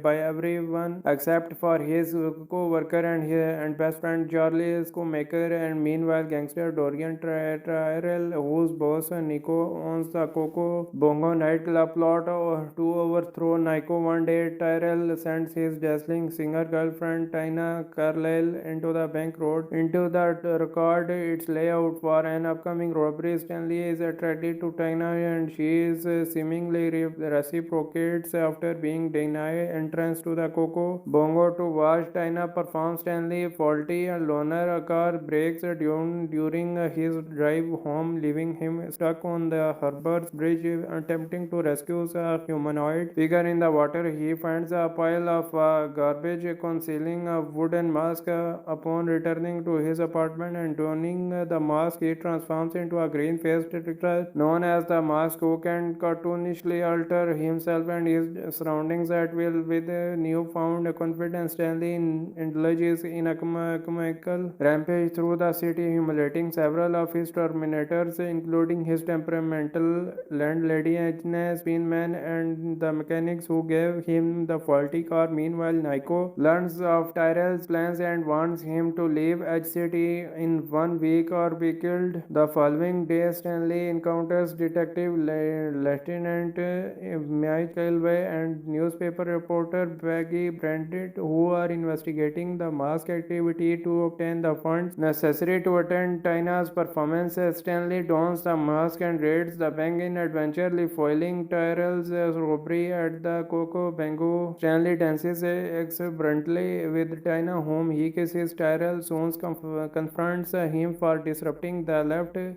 by everyone except for his co-worker and best friend Charlie Screenmaker, and meanwhile gangster Dorian Tyrell, whose boss Nico owns the Coco Bongo nightclub, plot to overthrow Nico. One day Tyrell sends his dazzling singer girlfriend Tina Carlyle into the bank road into the record its layout for an upcoming robbery. Stanley is attracted to Tina and she is seemingly reciprocates after being denied entrance to the Coco Bongo to watch Tina perform. Stanley, faulty and loner, a car breaks during his drive home, leaving him stuck on the Harbour's Bridge, attempting to rescue a humanoid figure in the water. He finds a pile of garbage concealing a wooden mask. Upon returning to his apartment and donning the mask, he transforms into a green-faced character known as the Mask, who can cartoonishly alter himself and his surroundings at will. With newfound confidence, Stanley indulges in a comical rampage through the city, humiliating several of his tormentors, including his temperamental landlady Agnes Pinman and the mechanics who gave him the faulty car. Meanwhile, Nico learns of Tyrell's plans and wants him to leave Edge City in 1 week or be killed. The following day, Stanley encounters Detective Lieutenant Mike Elway and newspaper reporter Peggy Brandt, who are investigating the mask activity to obtain the funds necessary to attend Tina's performance. Stanley dons the mask and raids the bank in adventure, foiling Tyrell's robbery at the Coco Bongo. Stanley dances exuberantly with Tina, whom he kisses. Tyrell soon confronts him for disrupting the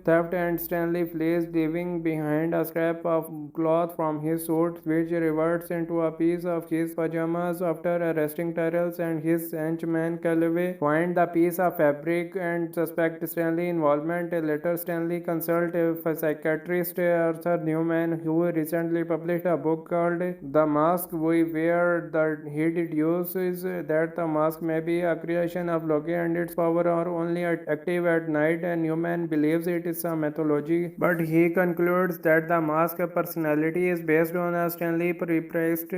theft, and Stanley flees, leaving behind a scrap of cloth from his suit, which reverts into a piece of his pajamas. After arresting Tyrell and his henchman Calloway, find the piece of fabric and suspect Stanley's involvement. Later, Stanley consults a psychiatrist Arthur Newman, who recently published a book called The Mask We Wear. He deduces that the mask may be a creation of Loki and its power are only active at night, and Newman believes it is a mythology, but he concludes that the mask personality is based on a Stanley repressed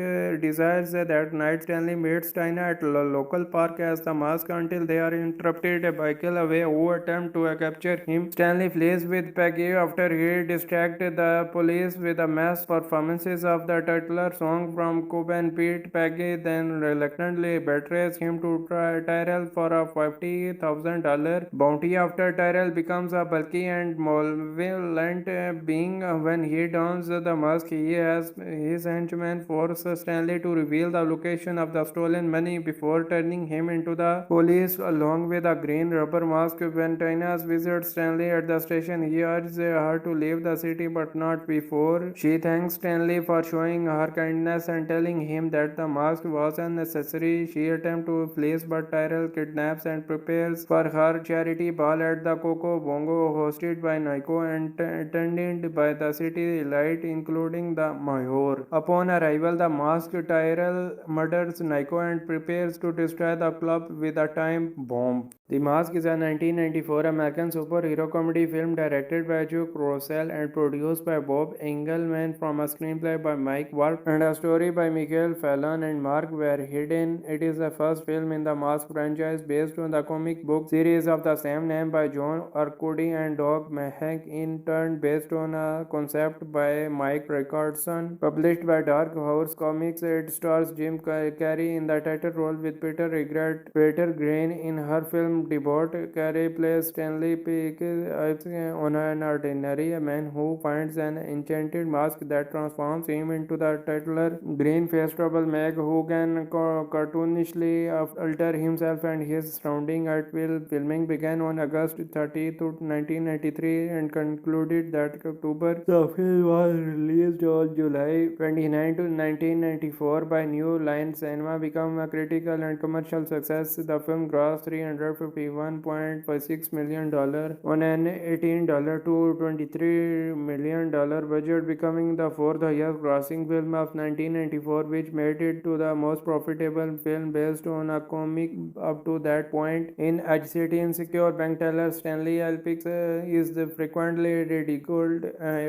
desires. That night, Stanley meets Tina at a local park as the mask until they are interrupted by Calloway, who attempt to capture him. Stanley flees with Peggy after he distracts the police with a mass performances of the titular song from Cobb and Pete. Peggy then reluctantly betrays him to Tyrell for a $50,000 bounty after Tyrell becomes a bulky and malevolent being. When he dons the mask, he has his henchmen force Stanley to reveal the location of the stolen money before turning him into the police along with a green rubber mask. When Tina visits Stanley at the station, he urges her to leave the city, but not before. She thanks Stanley for showing her kindness and telling him that the mask was unnecessary. She attempts to flee, but Tyrell kidnaps and prepares for her charity ball at the Coco Bongo, hosted by Nico and attended by the city elite, including the mayor. Upon arrival, the masked Tyrell murders Nico and prepares to destroy the club with a time bomb. The Mask is a 1994 American superhero comedy film directed by Joe Rossell and produced by Bob Engelman, from a screenplay by Mike Werb and a story by Fallon and Mark Verheiden. It is the first film in the Mask franchise franchise based on the comic book series of the same name by John Arcudi and Doug Mahnke, in turn based on a concept by Mike Richardson, published by Dark Horse Comics. It stars Jim Carrey in the title role with Peter Riegert, Peter Greene in her film Debut. Carrey plays Stanley Ipkiss on an ordinary man who finds an enchanted mask that transforms him into the titular green-faced troublemaker who can cartoonishly alter himself and his surroundings at will. Filming began on August 30, 1993 and concluded that October. The film was released on July 29, 1994 by New Line Cinema, became a critical and commercial success. The film grossed $351.6 million on an $18 to $23 million budget, becoming the fourth highest grossing film of 1994, which made it to the most profitable film based on a comic up to that point. In City Insecure, bank teller Stanley Ipkiss is frequently ridiculed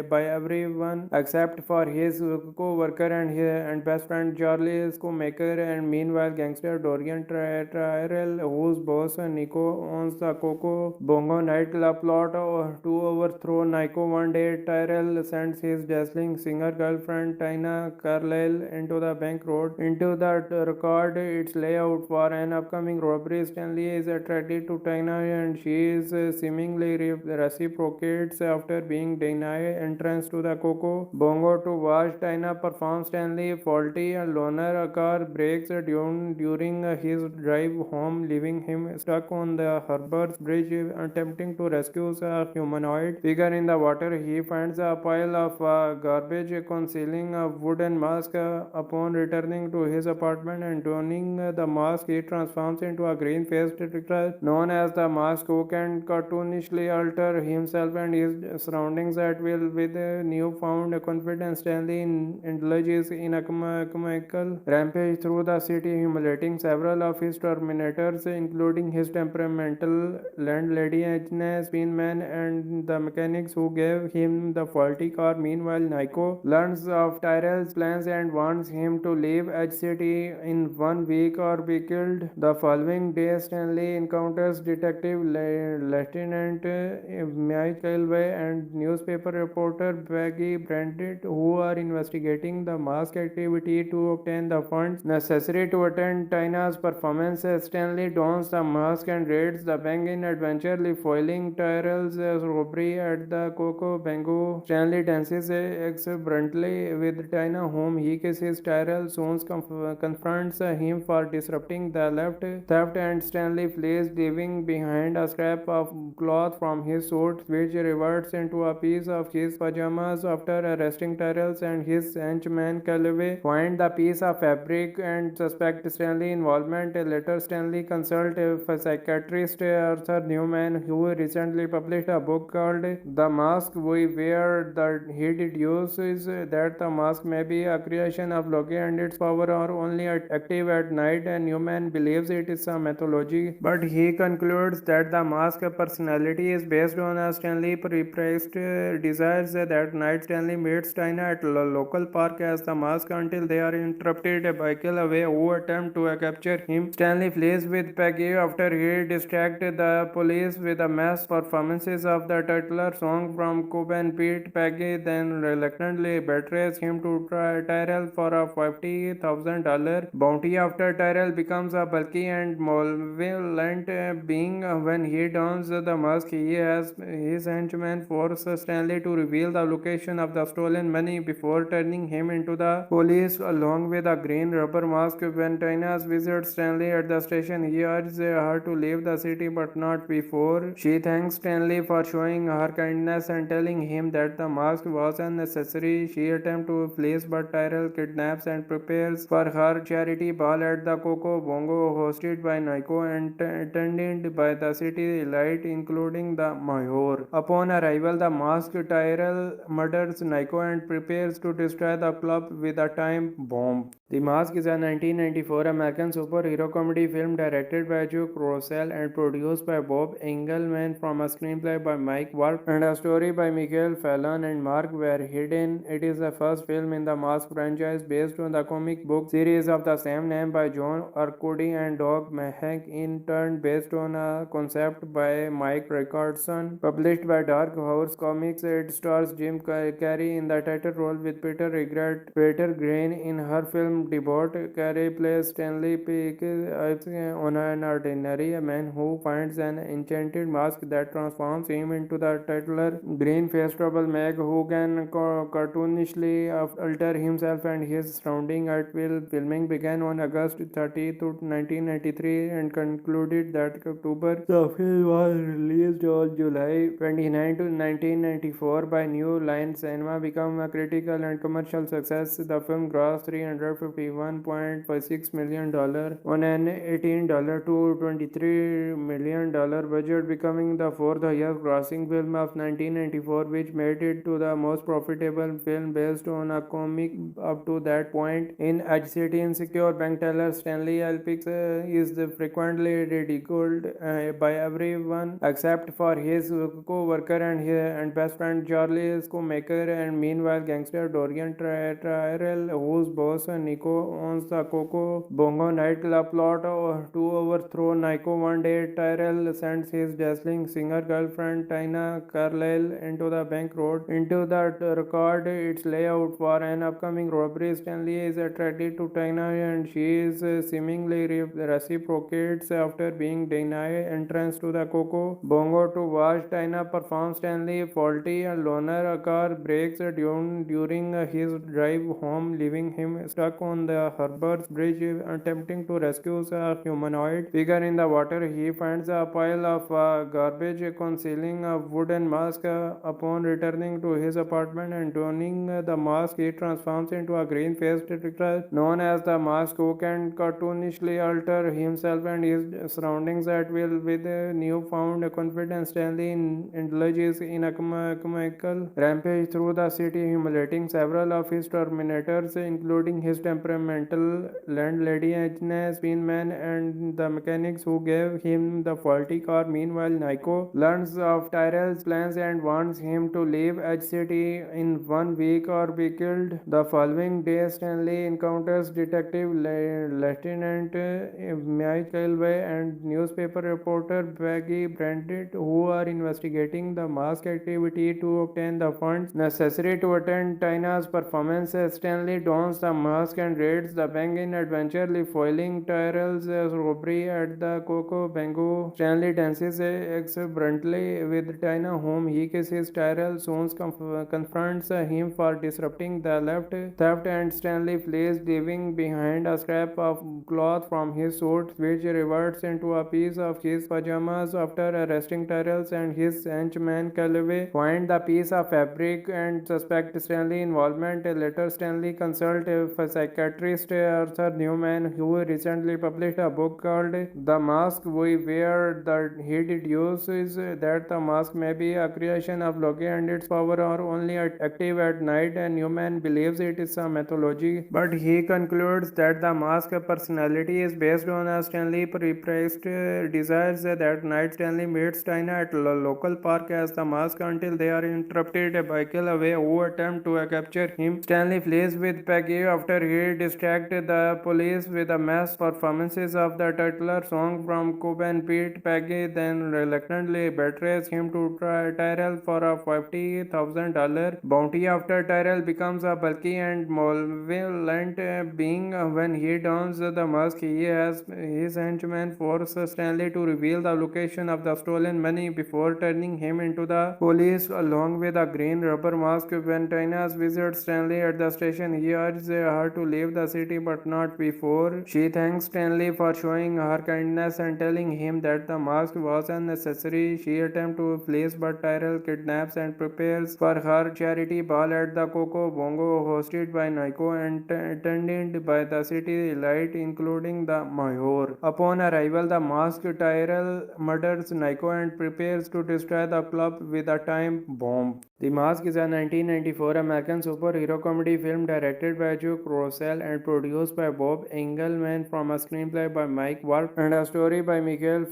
by everyone except for his co-worker and best friend Charlie Screenmaker, and meanwhile gangster Dorian Tyrell, whose boss Nico owns the Coco Bongo nightclub, plot to overthrow Nico. One day Tyrell sends his dazzling singer girlfriend Tina Carlyle into the bank road into the record its layout for an upcoming robbery. Stanley is attracted to Tina and she is seemingly reciprocates after being denied entrance to the Coco Bongo to watch Tina perform. Stanley, faulty and loner, a car breaks during his drive home, leaving him stuck on the Harbour's bridge attempting to rescue a humanoid figure in the water. He finds a pile of garbage concealing a wooden mask. Upon returning to his apartment and donning the mask, he transforms into a green-faced character known as the Mask, who can cartoonishly alter himself and his surroundings at will. With newfound confidence, Stanley indulges in a comical rampage through the city, humiliating several of his tormentors, including his temperamental landlady Jeni, Spinman, and the mechanics who gave him the faulty car. Meanwhile, Nico learns of Tyrell's plans and wants him to leave Edge City in 1 week or be killed. The following day, Stanley encounters Detective Lieutenant Mike Elway and newspaper reporter Peggy Brandt, who are investigating the mask activity to obtain the funds necessary to attend Tina's performance. Stanley dons the mask and raids the bank in adventure, foiling Tyrell's robbery at the Coco Bongo. Stanley dances exuberantly with Tina, whom he kisses. Tyrell soon confronts him for disrupting the theft, and Stanley flees, leaving behind a scrap of cloth from his suit, which reverts into a piece of his pajamas. After arresting Tyrell and his henchman Calloway, find the piece of fabric and suspect Stanley's involvement. Later, Stanley consults a psychiatrist Arthur Newman, who recently published a book called The Mask We Wear. He deduces that the mask may be a creation of Loki and its power are only active at night, and Newman believes it is a mythology, but he concludes that the mask personality is based on a Stanley repressed desires. That night, Stanley meets Tina at a local park as the mask until they are interrupted by Calloway, who attempt to capture him. Stanley flees with Peggy after he distracts the police with a mass performances of the titular song from Cobb and Pete. Peggy then reluctantly betrays him to Tyrell for a $50,000 bounty after Tyrell becomes a bulky and malevolent being. When he dons the mask, he has his henchman force Stanley to reveal the location of the stolen money before turning him into the police along with a green rubber mask. When Tina visits Stanley at the station, he urges her to leave the city, but not before. She thanks Stanley for showing her kindness and telling him that the mask was unnecessary. She attempts to flee, but Tyrell kidnaps and prepares for her charity ball at the Coco Bongo, hosted by Nico and attended by the city elite, including the mayor. Upon arrival, the masked Tyrell murders Nico and prepares to destroy the club with a time bomb. The Mask is a 1994 American superhero comedy film directed by Joe Rossell and produced by Bob Engelman, from a screenplay by Mike Werb and a story by Fallon and Mike Werb. It is the first film in the Mask franchise based on the comic book series of the same name by John Arcudi and Doug Mahnke in turn based on a concept by Mike Richardson, published by Dark Horse Comics. It stars Jim Carrey in the title role with Peter Riegert. Peter Greene in her film Debut. Carrey plays Stanley Ipkiss on an ordinary man who finds an enchanted mask that transforms him into the titular green-faced troublemaker who can cartoonishly alter himself and his surroundings at will. Filming began on August 30, 1993 and concluded that October. The film was released on July 29, 1994 by New Line Cinema, became a critical and commercial success. The film grossed $351.6 million on an $18 to $23 million budget, becoming the fourth highest grossing film of 1994, which made it to the most profitable film based on a comic up to that point. In City Insecure, bank teller Stanley Ipkiss is frequently ridiculed by everyone except for his co-worker and best friend Charlie Screenmaker, and meanwhile gangster Dorian Tyrell, whose boss Nico owns the Coco Bongo nightclub plot to overthrow Nico. One day Tyrell sends his dazzling singer girlfriend Tina Carlyle into the bank road into the record its layout for an upcoming robbery. Stanley is attracted to Tina and she is seemingly reciprocates after being denied entrance to the Coco Bongo to watch Tina perform. Stanley, faulty and loner, a car breaks during his drive home, leaving him stuck on the Harbour's Bridge attempting to rescue a humanoid figure in the water. He finds a pile of garbage concealing a wooden mask. Upon returning to his apartment and donning the mask, he transforms into a green-faced character known as the Mask, who can cartoonishly alter himself and his surroundings at will. With newfound confidence, Stanley indulges in a comical rampage through the city, humiliating several of his tormentors, including his temperamental landlady Jeni, Spinman, and the mechanics who gave him the faulty car. Meanwhile, Nico learns of Tyrell's plans and wants him to leave Edge City in 1 week or be killed. The following day, Stanley encounters Detective Lieutenant Mike Werb and newspaper reporter Peggy Brandt, who are investigating the mask activity to obtain the funds necessary to attend Tina's performance. Stanley dons the mask and raids the bank in adventurely foiling Tyrell's robbery at the Coco Bongo. Stanley dances exuberantly with Tina, whom he kisses. Tyrell soon confronts him for disrupting the theft, and Stanley flees, leaving behind a scrap of cloth from his suit, which reverts into a piece of his pajamas. After arresting Tyrell and his henchman Calloway, find the piece of fabric and suspect Stanley's involvement. Later, Stanley consults a psychiatrist Arthur Newman, who recently published a book called The Mask We Wear. He deduces that the mask may be a creation of Loki and its power are only active at night, and Newman believes it is a mythology, but he concludes that the mask personality is based on a Stanley repressed desires. That night, Stanley meets Tina at a local park as the mask until they are interrupted by Calloway, who attempt to capture him. Stanley flees with Peggy after he distracts the police with a mass performances of the titular song from Cobb and Pete. Peggy then reluctantly betrays him to Tyrell for a $50,000 bounty after Tyrell becomes a bulky and malevolent being. When he dons the mask, he has his henchman force Stanley to reveal the location of the stolen money before turning him into the police along with a green rubber mask. When Tina visits Stanley at the station, he urges her to leave the city, but not before. She thanks Stanley for showing her kindness and telling him that the mask was unnecessary. She attempts to flee, but Tyrell kidnaps and prepares for her charity ball at the Coco Bongo, hosted by Nico and attended by the city elite, including the mayor. Upon arrival, the masked Tyrell murders Nico and prepares to destroy the club with a time bomb. The Mask is a 1994 American superhero comedy film directed by Joe Rossell and produced by Bob Engelman, from a screenplay by Mike Werb and a story by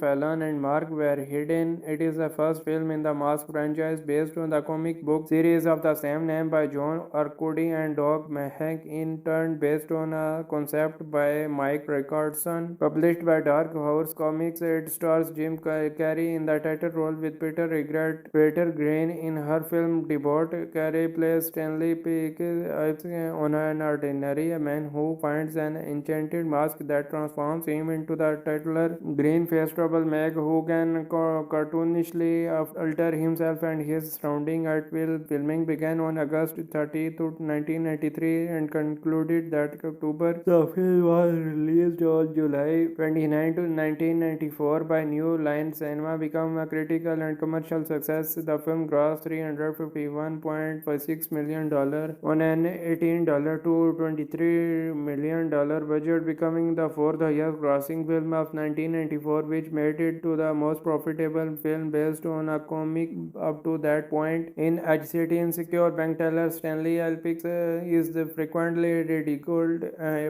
Fallon and Mike Werb. It is the first film in the Mask franchise based on the comic book series of the same name by John Arcudi and Bob Mahnke, in turn based on a concept by Mike Richardson, published published by Dark Horse Comics. It stars Jim Carrey in the title role with Peter Riegert, Peter Greene in her film Debut. Carrey plays Stanley Ipkiss, an ordinary man who finds an enchanted mask that transforms him into the titular green-faced troublemaker who can cartoonishly alter himself and his surroundings at will. Filming began on August 30th, 1993 and concluded that October. The film was released on July 29, 1994 by New Line Cinema, became a critical and commercial success. The film grossed $351.6 million on an $18 to $23 million budget, becoming the fourth highest grossing film of 1994, which made it to the most profitable film based on a comic up to that point. In City Insecure, bank teller Stanley Ipkiss is frequently ridiculed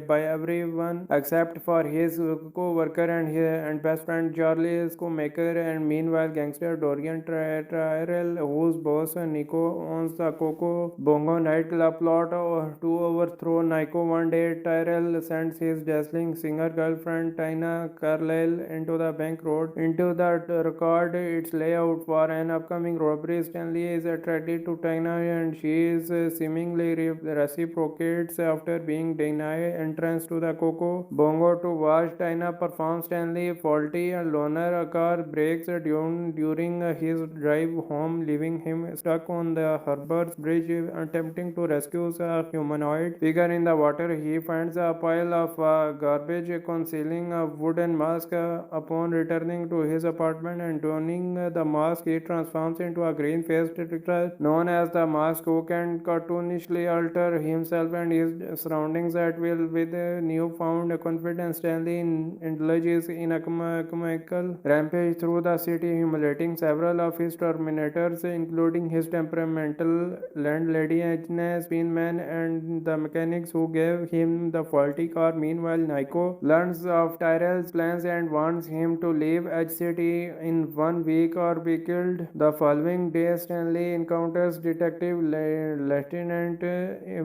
by everyone except for his co-worker and best friend Charlie Screenmaker, and meanwhile gangster Dorian Tyrell, whose boss Nico owns the Coco Bongo nightclub plot to overthrow Nico. One day Tyrell sends his dazzling singer girlfriend Tina Carlyle into the bank road into the record its layout for an upcoming robbery. Stanley is attracted to Tina and she is seemingly reciprocates after being denied entrance to the Coco Bongo to watch Tina perform. Stanley, faulty and loner, a car breaks during his drive home, leaving him stuck on the Harbour's Bridge, attempting to rescue a humanoid figure in the water. He finds a pile of garbage concealing a wooden mask. Upon returning to his apartment and donning the mask, he transforms into a green-faced character known as the Mask, who can cartoonishly alter himself and his surroundings at will. With newfound confidence, Stanley indulges in a comical rampage through the city, humiliating several of his tormentors, including his temperamental landlady Jeni, Spinman, and the mechanics who gave him the faulty car. Meanwhile, Nico learns of Tyrell's plans and wants him to leave Edge City in 1 week or be killed. The following day, Stanley encounters Detective Lieutenant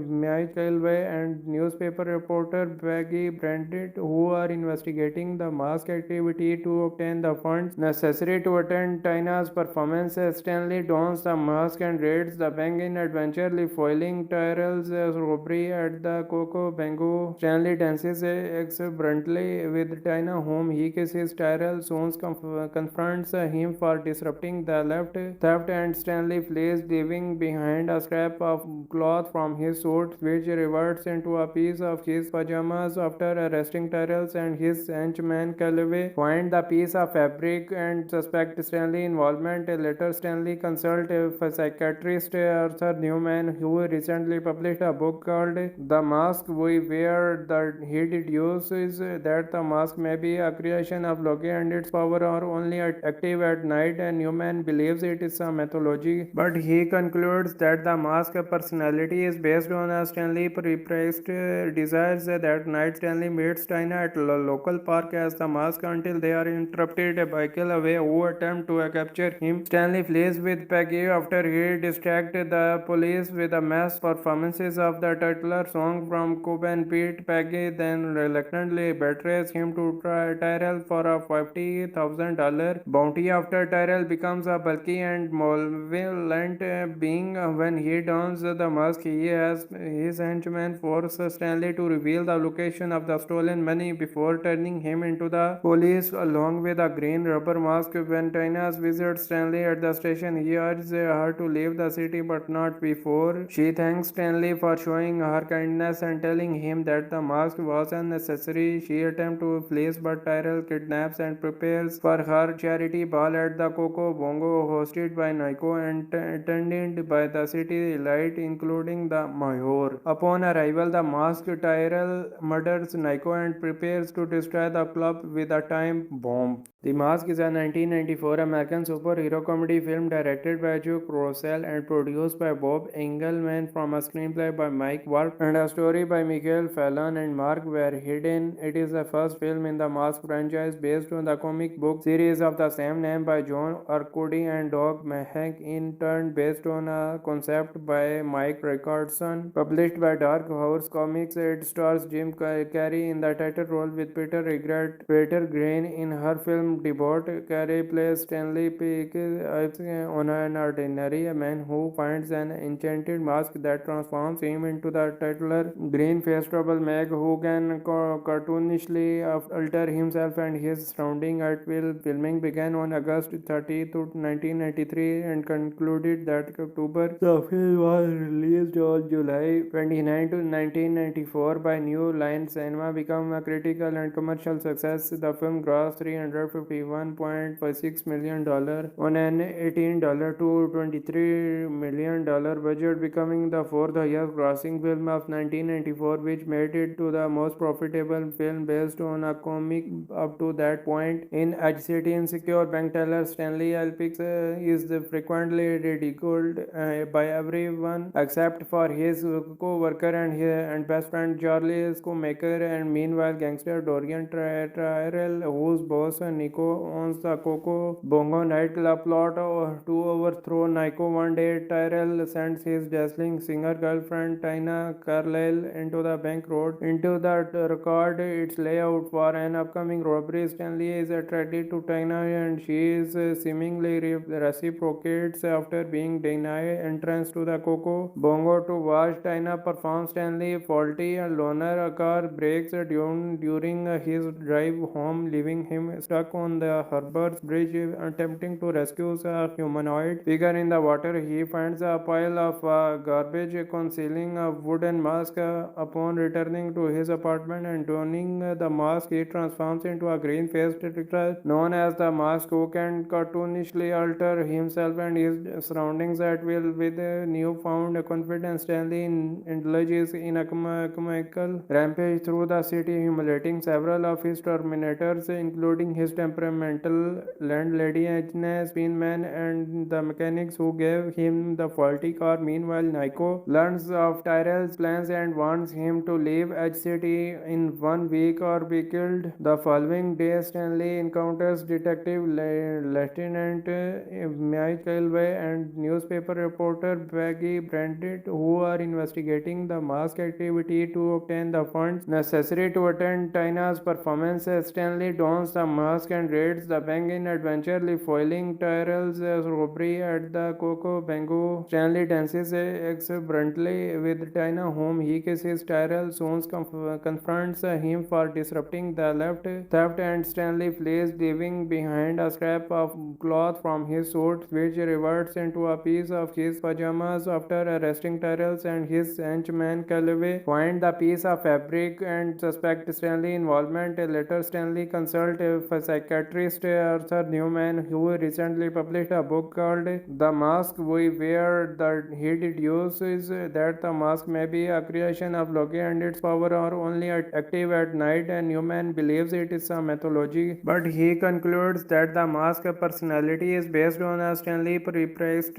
Mike Elway and newspaper reporter Peggy Brandt, who are investigating the mask activity to obtain the funds necessary to attend Tina's performance. Stanley dons the mask and raids the bank in adventure, foiling Tyrell's robbery at the Coco Bongo. Stanley dances exuberantly with Tina, whom he kisses. Tyrell soon confronts him for disrupting the theft, and Stanley flees, leaving behind a scrap of cloth from his suit, which reverts into a piece of his pajamas. After arresting Tyrell and his henchman Calloway, find the piece of fabric and suspect Stanley's involvement. Later, Stanley consults a psychiatrist Arthur Newman, who recently published a book called The Mask We Wear. He deduces that the mask may be a creation of Loki and its power are only active at night, and Newman believes it is a mythology, but he concludes that the mask personality is based on a Stanley repressed desires. That night, Stanley meets Tina at a local park as the mask until they are interrupted by Calloway, who attempt to capture him. Stanley flees with Peggy after he distracts the police with a mass performances of the titular song from Cobb and Pete. Peggy then reluctantly betrays him to Tyrell for a $50,000 bounty. After Tyrell becomes a bulky and malevolent being when he dons the mask, he has his henchmen force Stanley to reveal the location of the stolen money before turning him into the police along with a green rubber mask. When Tina visits Stanley at the station, he urges her to leave the city, but not before. She thanks Stanley for showing her kindness and telling him that the mask was unnecessary. She attempts to flee, but Tyrell kidnaps and prepares for her charity ball at the Coco Bongo, hosted by Nico and attended by the city elite, including the mayor. Upon arrival, the masked Tyrell murders Nico and prepares to destroy the club with a time bomb. The Mask is a 1994 American superhero comedy film directed by Joe Rossell and produced by Bob Engelman, from a screenplay by Mike Werb and a story by Fallon and Mike Werb. It is the first film in the Mask franchise based on the comic book series of the same name by John Arcudi and Doug Mahnke, in turn based on a concept by Mike Richardson. Published by Dark Horse Comics, it stars Jim Carrey in the title role with Peter Peter Greene in her film Debut. Carrey plays Stanley Ipkiss on an ordinary man who finds an enchanted mask that transforms him into the titular green-faced troublemaker who can cartoonishly alter himself and his surroundings at will. Filming began on August 30, 1993 and concluded that October. The film was released on July 29, 1994 by New Line Cinema, became a critical and commercial success. The film grossed $351.6 million on an $18 to $23 million budget, becoming the fourth highest grossing film of 1994, which made it to the most profitable film based on a comic up to that point. In City Insecure, bank teller Stanley Ipkiss is frequently ridiculed by everyone except for his co-worker and best friend Charlie Screenmaker, and meanwhile gangster Dorian Tyrell, whose boss Nico owns the Coco Bongo nightclub plot to overthrow Nico. One day Tyrell sends his dazzling singer girlfriend Tina Carlyle into the bank road into the record its layout for an upcoming robbery. Stanley is attracted to Tina and she is seemingly reciprocates after being denied entrance to the Coco Bongo to watch Tina perform. Stanley, faulty and loner, a car breaks during his drive home, leaving him stuck on the Harbour's Bridge, attempting to rescue a humanoid figure in the water. He finds a pile of garbage concealing a wooden mask. Upon returning to his apartment and donning the mask, he transforms into a green-faced character known as the Mask, who can cartoonishly alter himself and his surroundings at will. With newfound confidence, Stanley indulges in a comical rampage through the city, humiliating several of his tormentors, including his temperamental landlady Jeni, Spinman, and the mechanics who gave him the faulty car. Meanwhile, Nico learns of Tyrell's plans and wants him to leave Edge City in 1 week or be killed. The following day, Stanley encounters Detective Lieutenant Mike Werb and newspaper reporter Peggy Brandt, who are investigating the mask activity to obtain the funds necessary to attend Tina's performance. Stanley dons the mask and raids the bank in adventurely foiling Tyrell's robbery at the Coco Bongo. Stanley dances exuberantly with Tina, whom he kisses. Tyrell soon confronts him for disrupting the theft, and Stanley flees, leaving behind a scrap of cloth from his suit, which reverts into a piece of his pajamas. After arresting Tyrell and his henchman Calloway, find the piece of fabric and suspect Stanley's involvement. Later, Stanley consults a psychiatrist Arthur Newman, who recently published a book called The Mask We Wear. He deduces that the mask may be a creation of Loki and its power are only active at night, and Newman believes it is a mythology, but he concludes that the mask personality is based on a Stanley repressed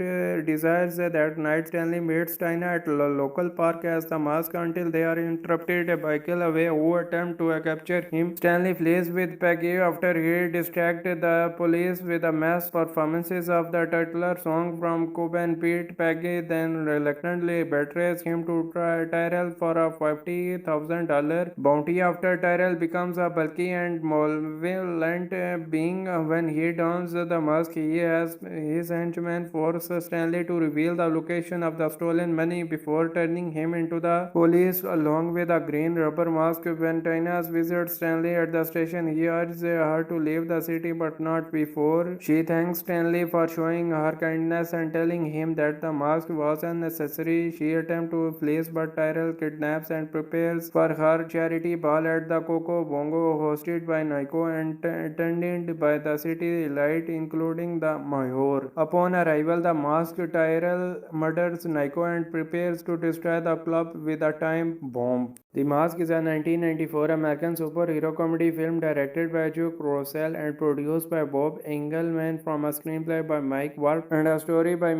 desires. That night, Stanley meets Tina at a local park as the mask until they are interrupted by Calloway, who attempt to capture him. Stanley flees with Peggy after he distracts the police with a mass performances of the titular song from Cobb and Pete. Peggy then reluctantly betrays him to Tyrell for a $50,000 bounty after Tyrell becomes a bulky and malevolent being. When he dons the mask, he has his henchmen force Stanley to reveal the location of the stolen money before turning him into the police along with a green rubber mask. When Tina visits Stanley at the station, he urges her to leave the city, but not before. She thanks Stanley for showing her kindness and telling him that the mask was unnecessary. She attempts to flee, but Tyrell kidnaps and prepares for her charity ball at the Coco Bongo, hosted by Nico and attended by the city elite, including the mayor. Upon arrival, the masked Tyrell murders Nico and prepares to destroy the club with a time bomb. The Mask is a 1994 American superhero comedy film directed by Joe Rossell and produced by Bob Engelman, from a screenplay by Mike Werb and a story by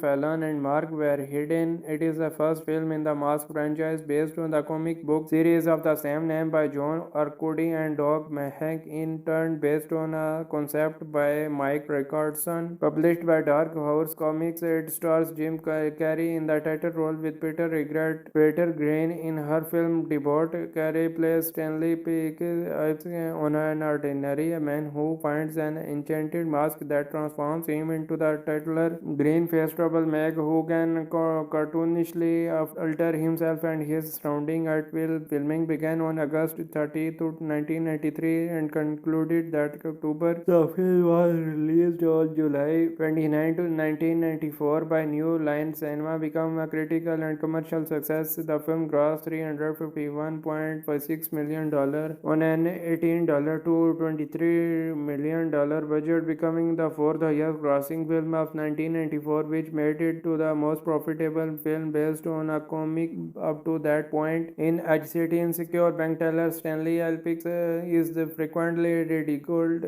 Fallon and Mike Verheiden. It is the first film in the Mask franchise based on the comic book series of the same name by John Arcudi and Doug Mahnke, in turn based on a concept by Mike Richardson, published by Dark Horse Comics. It stars Jim Carrey in the title role with Peter Riegert, Peter Greene in her film Debut. Carrey plays Stanley Ipkiss on an ordinary man who finds an enchanted mask that transforms him into the titular green-faced troublemaker who can cartoonishly alter himself and his surrounding at will. Filming began on August 30th, 1993 and concluded that October. The film was released on July 29th, 1994 by New Line Cinema, became a critical and commercial success. The film grossed $351.6 million on an $18 to $23 million budget, becoming the fourth highest grossing film of 1994, which made it to the most profitable film based on a comic up to that point. In City Insecure, bank teller Stanley Ipkiss is frequently ridiculed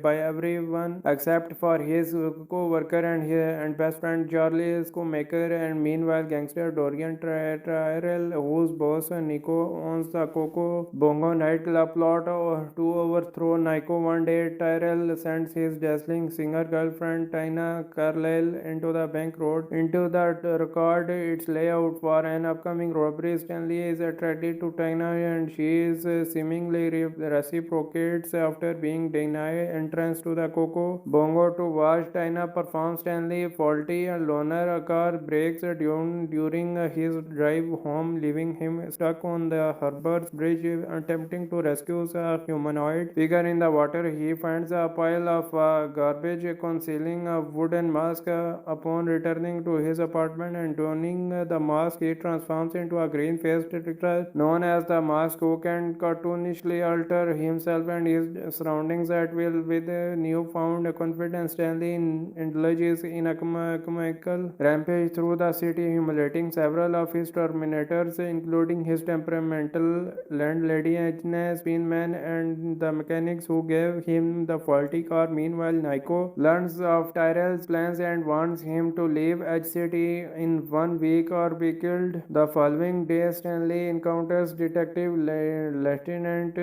by everyone except for his co-worker and best friend Charlie Screenmaker, and meanwhile gangster Dorian Tyrell, whose boss Nico owns the Coco Bongo nightclub plot to overthrow Nico. One day Tyrell sends his dazzling singer girlfriend Tina Carlyle into the bank road into the record its layout for an upcoming robbery. Stanley is attracted to Tina and she is seemingly reciprocates after being denied entrance to the Coco Bongo to watch Tina perform. Stanley, faulty and loner, a car breaks during his drive home, leaving him stuck on the Harbour's Bridge, attempting to rescue a humanoid figure in the water. He finds a pile of garbage concealing a wooden mask. Upon returning to his apartment and donning the mask, he transforms into a green-faced character known as the Mask, who can cartoonishly alter himself and his surroundings at will. With newfound confidence, Stanley indulges in a comical rampage through the city, humiliating several of his tormentors, including his temperamental landlady Jeni, Spinman, and the mechanics who gave him the faulty car. Meanwhile, Nico learns of Tyrell's plans and wants him to leave Edge City in 1 week or be killed. The following day, Stanley encounters Detective Lieutenant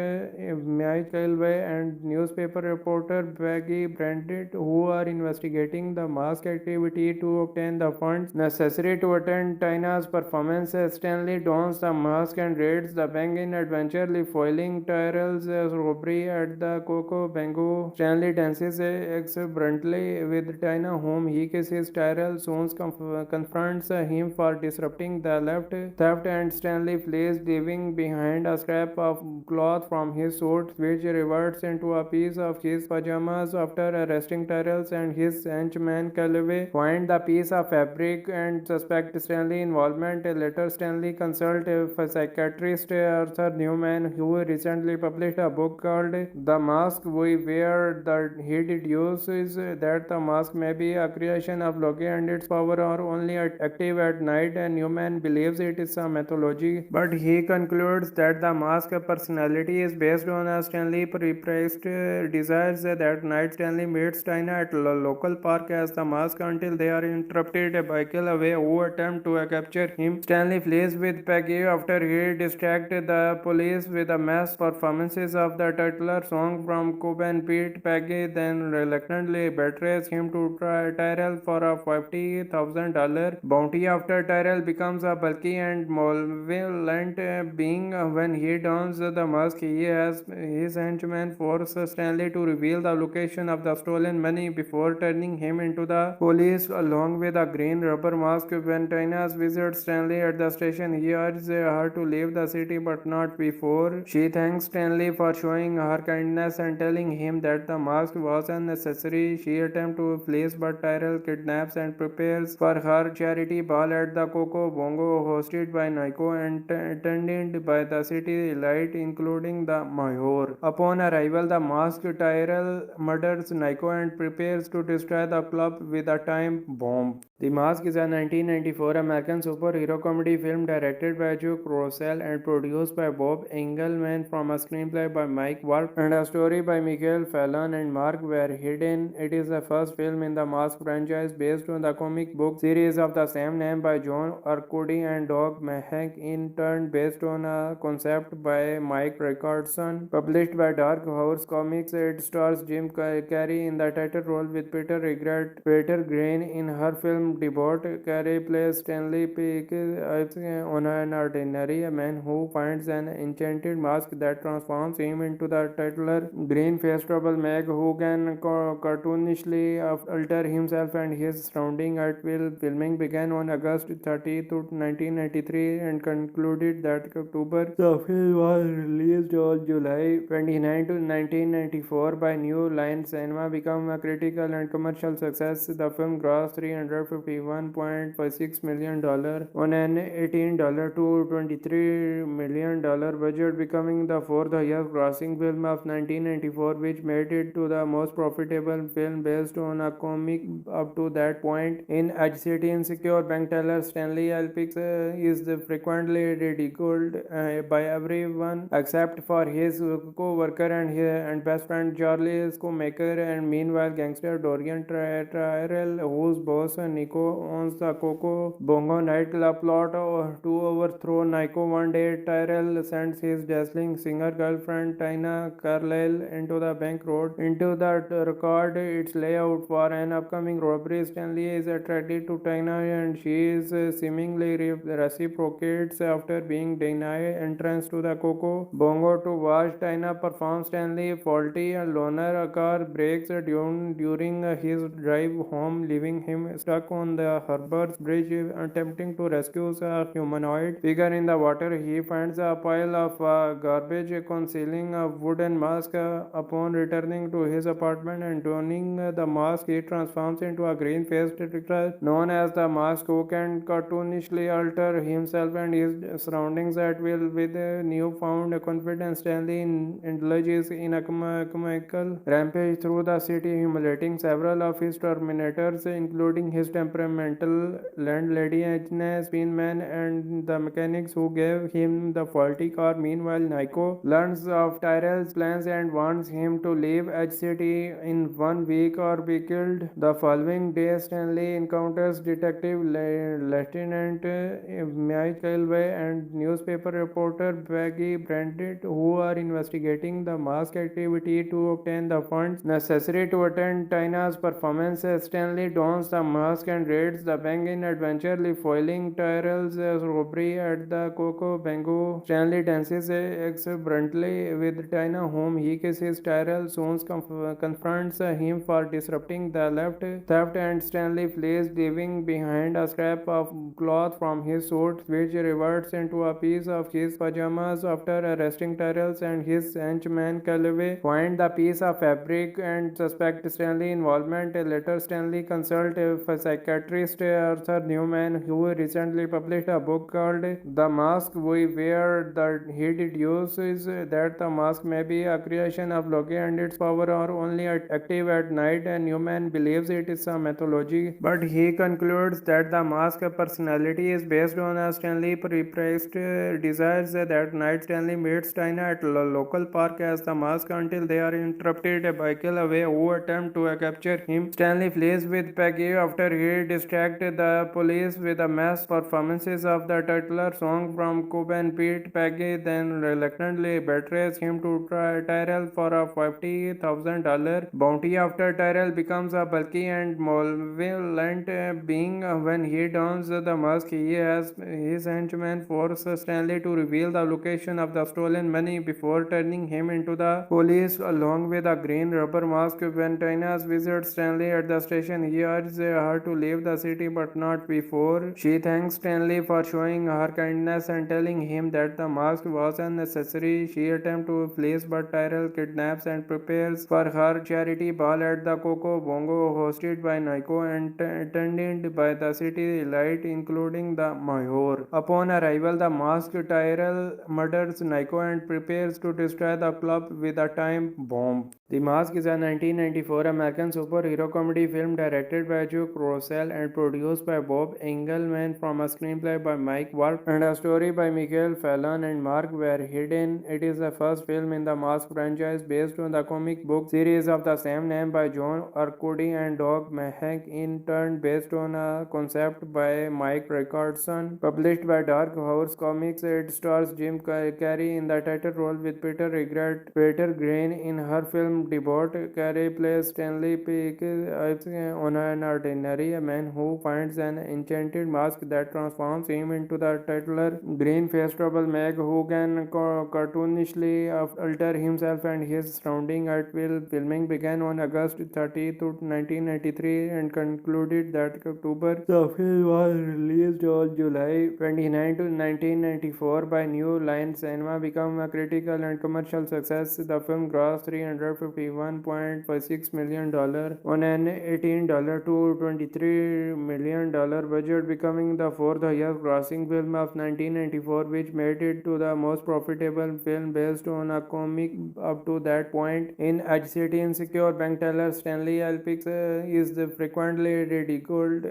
Mike Werb and newspaper reporter Peggy Brandt, who are investigating the mask activity to obtain the funds necessary to attend Tina's performance. Stanley dons the mask and raids the bank in adventure, foiling Tyrell's robbery at the Coco Bongo. Stanley dances exuberantly with Tina, whom he kisses. Tyrell soon confronts him for disrupting the theft, and Stanley flees, leaving behind a scrap of cloth from his suit, which reverts into a piece of his pajamas. After arresting Tyrell and his henchman Calloway, find the piece of fabric and suspect Stanley's involvement. Later, Stanley consults a psychiatrist Arthur Newman, who recently published a book called The Mask We Wear. He deduces that the mask may be a creation of Loki and its power are only active at night, and Newman believes it is a mythology, but he concludes that the mask personality is based on a Stanley repressed desires. That night, Stanley meets Tina at a local park as the mask until they are interrupted by Calloway, who attempt to capture him. Stanley flees with Peggy after he distracts the police with a mass performances of the titular song from Cuban Pete. Peggy then reluctantly betrays him to Tyrell for a $50,000 bounty. After Tyrell becomes a bulky and malevolent being when he dons the mask, he has his henchman force Stanley to reveal the location of the stolen money before turning him into the police along with a green rubber mask. When Tina visits Stanley at the station, he urges her to leave the city, but not before. She thanks Stanley for showing her kindness and telling him that the mask was unnecessary. She attempts to flee, but Tyrell kidnaps and prepares for her charity ball at the Coco Bongo, hosted by Nico and attended by the city elite, including the mayor. Upon arrival, the masked Tyrell murders Nico and prepares to destroy the club with a time bomb. The Mask is a 1994 American superhero comedy film directed by Joe Rossell and produced by Bob Engelman, from a screenplay by Mike Werb and a story by Fallon and Mike Verheiden. It is the first film in the Mask franchise based on the comic book series of the same name by John Arcudi and Doug Mahnke, in turn based on a concept by Mike Richardson, published by Dark Horse Comics. It stars Jim Carrey in the title role with Peter Riegert, Peter Greene in her film debut. Carrey plays Stanley Ipkiss on an ordinary man who finds an enchanted mask mask that transforms him into the titular green-faced troublemaker who can cartoonishly alter himself and his surrounding at will. Filming began on August 30th, 1993 and concluded that October. The film was released on July 29th, 1994 by New Line Cinema, became a critical and commercial success. The film grossed $351.6 million on an $18 to $23 million budget, becoming the fourth highest grossing film of 1994, which made it to the most profitable film based on a comic up to that point. In City Insecure, bank teller Stanley Ipkiss is frequently ridiculed by everyone except for his co-worker and best friend Charlie Screenmaker, and meanwhile gangster Dorian Tyrell, whose boss Nico owns the Coco Bongo nightclub, plot to overthrow Nico. One day Tyrell sends his dazzling singer girlfriend Tina Carlyle into the bank road into the record its layout for an upcoming robbery. Stanley is attracted to Tina and she is seemingly reciprocates after being denied entrance to the Coco Bongo to watch Tina perform. Stanley, faulty loner, a car breaks during his drive home, leaving him stuck on the Harbour's Bridge, attempting to rescue a humanoid figure in the water. He finds a pile of garbage concealing a wooden mask. Upon returning to his apartment and donning the mask, he transforms into a green-faced character known as the Mask, who can cartoonishly alter himself and his surroundings at will. With newfound confidence, Stanley indulges in a comical rampage through the city, humiliating several of his tormentors, including his temperamental landlady Jeni, Spinman, and the mechanics who gave him the faulty car. Meanwhile, Nico learns of Tyrell's plans and wants him to leave Edge City in 1 week or be killed. The following day, Stanley encounters Detective Lieutenant Mike Werb and newspaper reporter Peggy Brandt, who are investigating the mask activity to obtain the funds necessary to attend Tina's performance. Stanley dons the mask and raids the bank in adventurely foiling Tyrell's robbery at the Coco Bongo. Stanley dances exuberantly with Tina, whom he kisses. Tyrell soon confronts him for disrupting the theft, and Stanley flees, leaving behind a scrap of cloth from his suit, which reverts into a piece of his pajamas. After arresting Tyrell and his henchman Calloway, find the piece of fabric and suspect Stanley's involvement. Later, Stanley consults a psychiatrist Arthur Newman, who recently published a book called The Mask We Wear. He deduces that the mask may be a creation of Loki and its power are only active at night, and Newman believes it is a mythology, but he concludes that the mask personality is based on a Stanley repressed desires. That night, Stanley meets Tina at a local park as the mask until they are interrupted by Calloway, who attempt to capture him. Stanley flees with Peggy after he distracts the police with a mass performances of the titular song from Cub and Pete. Peggy then reluctantly betrays him to Tyrell for a $50,000 bounty after Tyrell becomes a bulky and malevolent being. When he dons the mask, he has his henchman force Stanley to reveal the location of the stolen money before turning him into the police along with a green rubber mask. When Tina visits Stanley at the station, he urges her to leave the city, but not before. She thanks Stanley for showing her kindness and telling him that the mask was unnecessary. She attempts to flee, but Tyrell kidnaps and prepares for her charity ball at the Coco Bongo, hosted by Nico and attended by the city elite, including the mayor. Upon arrival, the masked Tyrell murders Nico and prepares to destroy the club with a time bomb. The Mask is a 1994 American superhero comedy film directed by Joe Rossell and produced by Bob Engelman, from a screenplay by Mike Werb and a story by Fallon and Mike Verheiden. It is the first film in the Mask franchise based on the comic book series of the same name by John Arcudi and Doug Mahnke, in turn based on a concept by Mike Richardson, published by Dark Horse Comics. It stars Jim Carrey in the title role with Peter Riegert, Peter Greene in her film Debut. Carrey plays Stanley Ipkiss, an ordinary man who finds an enchanted mask that transforms him into the titular green-faced troublemaker who can cartoonishly alter himself and his surrounding at will. Filming began on August 30th, 1993 and concluded that October. The film was released on July 29th, 1994 by New Line Cinema, became a critical and commercial success. The film grossed $351.6 million on an $18 to $23 million budget, becoming the fourth highest grossing film of 1994, which made it to the most profitable film based on a comic up to that point. In City Insecure, bank teller Stanley Ipkiss is frequently ridiculed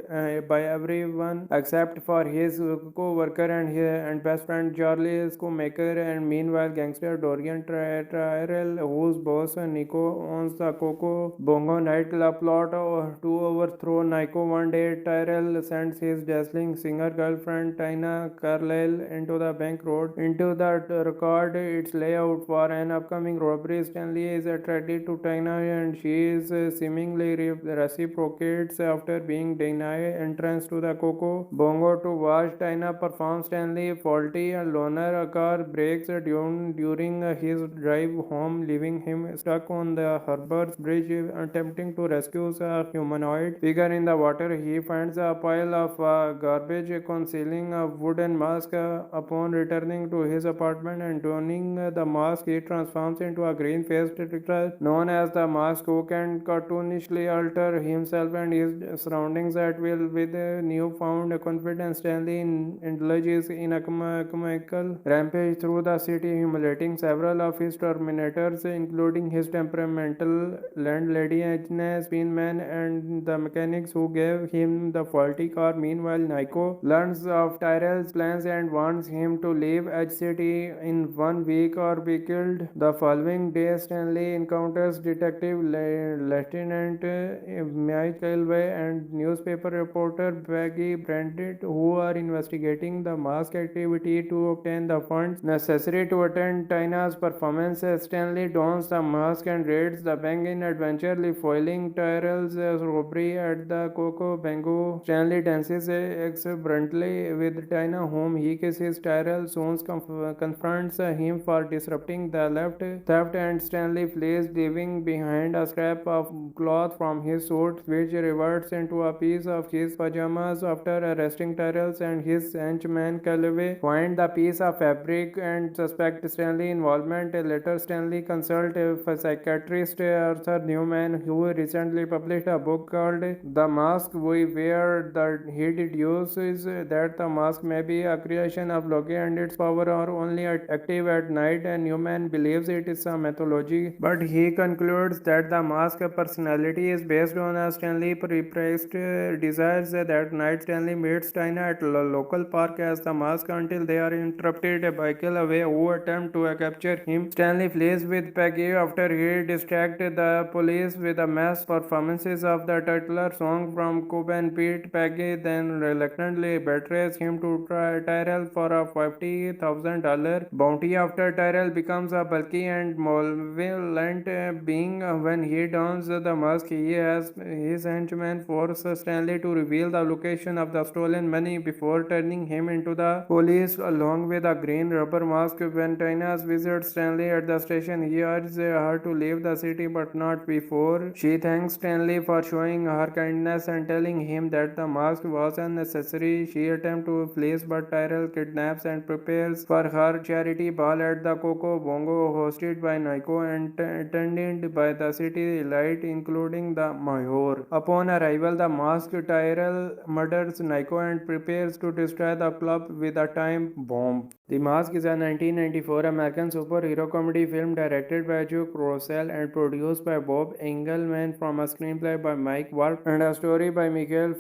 by everyone except for his co-worker and best friend Charlie Screenmaker, and meanwhile gangster Dorian Tyrell, whose boss Nico owns the Coco Bongo nightclub plot to overthrow Nico. One day, Tyrell sends his dazzling singer girlfriend Tina Carlyle into the bank road into the record its layout for an upcoming robbery. Stanley is attracted to Tina and she is seemingly reciprocates after being denied entrance to the Coco Bongo to watch Tina perform. Stanley, faulty and loner, a car breaks during his drive home, leaving him stuck on the Harbour's Bridge, attempting to rescue a humanoid figure in the water. He finds a pile of garbage concealing a wooden mask. Upon returning to his apartment and donning the mask, he transforms into a green-faced character known as the Mask, who can cartoonishly alter himself and his surroundings at will. With newfound confidence, Stanley indulges in a comical rampage through the city, humiliating several of his tormentors, including his temperamental landlady Agnes Pinman and the mechanics who gave him the faulty car. Meanwhile, Nico learns of Tyrell's plans and wants him to leave Edge City in 1 week or be killed. The following day, Stanley encounters Detective Lieutenant Mike Elway and newspaper reporter Peggy Brandt, who are investigating the mask activity to obtain the funds necessary to attend Tina's performance. Stanley dons the mask and raids the bank in adventurely foiling Tyrell's robbery at the Coco Bongo. Stanley dances exuberantly with Tina, whom he kisses. Tyrell soon confronts him for disrupting the theft, and Stanley flees, leaving behind a scrap of cloth from his suit, which reverts into a piece of his pajamas. After arresting Tyrell and his henchman Calloway, find the piece of fabric and suspect Stanley's involvement. Later, Stanley consults a psychiatrist Arthur Newman, who recently published a book called The Mask We Wear. He deduces that the mask may be a creation of Loki and its power are only active at night, and Newman believes it is a mythology, but he concludes that the mask personality is based on a Stanley repressed desires. That night, Stanley meets Tina at a local park as the mask until they are interrupted by Calloway, who attempt to capture him. Stanley flees with Peggy after he distracts the police with a mass performances of the titular song from Cobb and Pete. Peggy then reluctantly betrays him to Tyrell for a $50,000 bounty after Tyrell becomes a bulky and malevolent being. When he dons the mask, he has his henchman force Stanley to reveal the location of the stolen money before turning him into the police along with a green rubber mask. When Tina visits Stanley at the station, he urges her to leave the city, but not before. She thanks Stanley for showing her kindness and telling him that the mask was unnecessary. She attempts to flee, but Tyrell kidnaps and prepares for her charity ball at the Coco Bongo, hosted by Nico and attended by the city elite, including the mayor. Upon arrival, the masked Tyrell murders Nico and prepares to destroy the club with a time bomb. The Mask is a 1994 American superhero comedy film directed by Joe Rossell and produced by Bob Engelman, from a screenplay by Mike Werb and a story by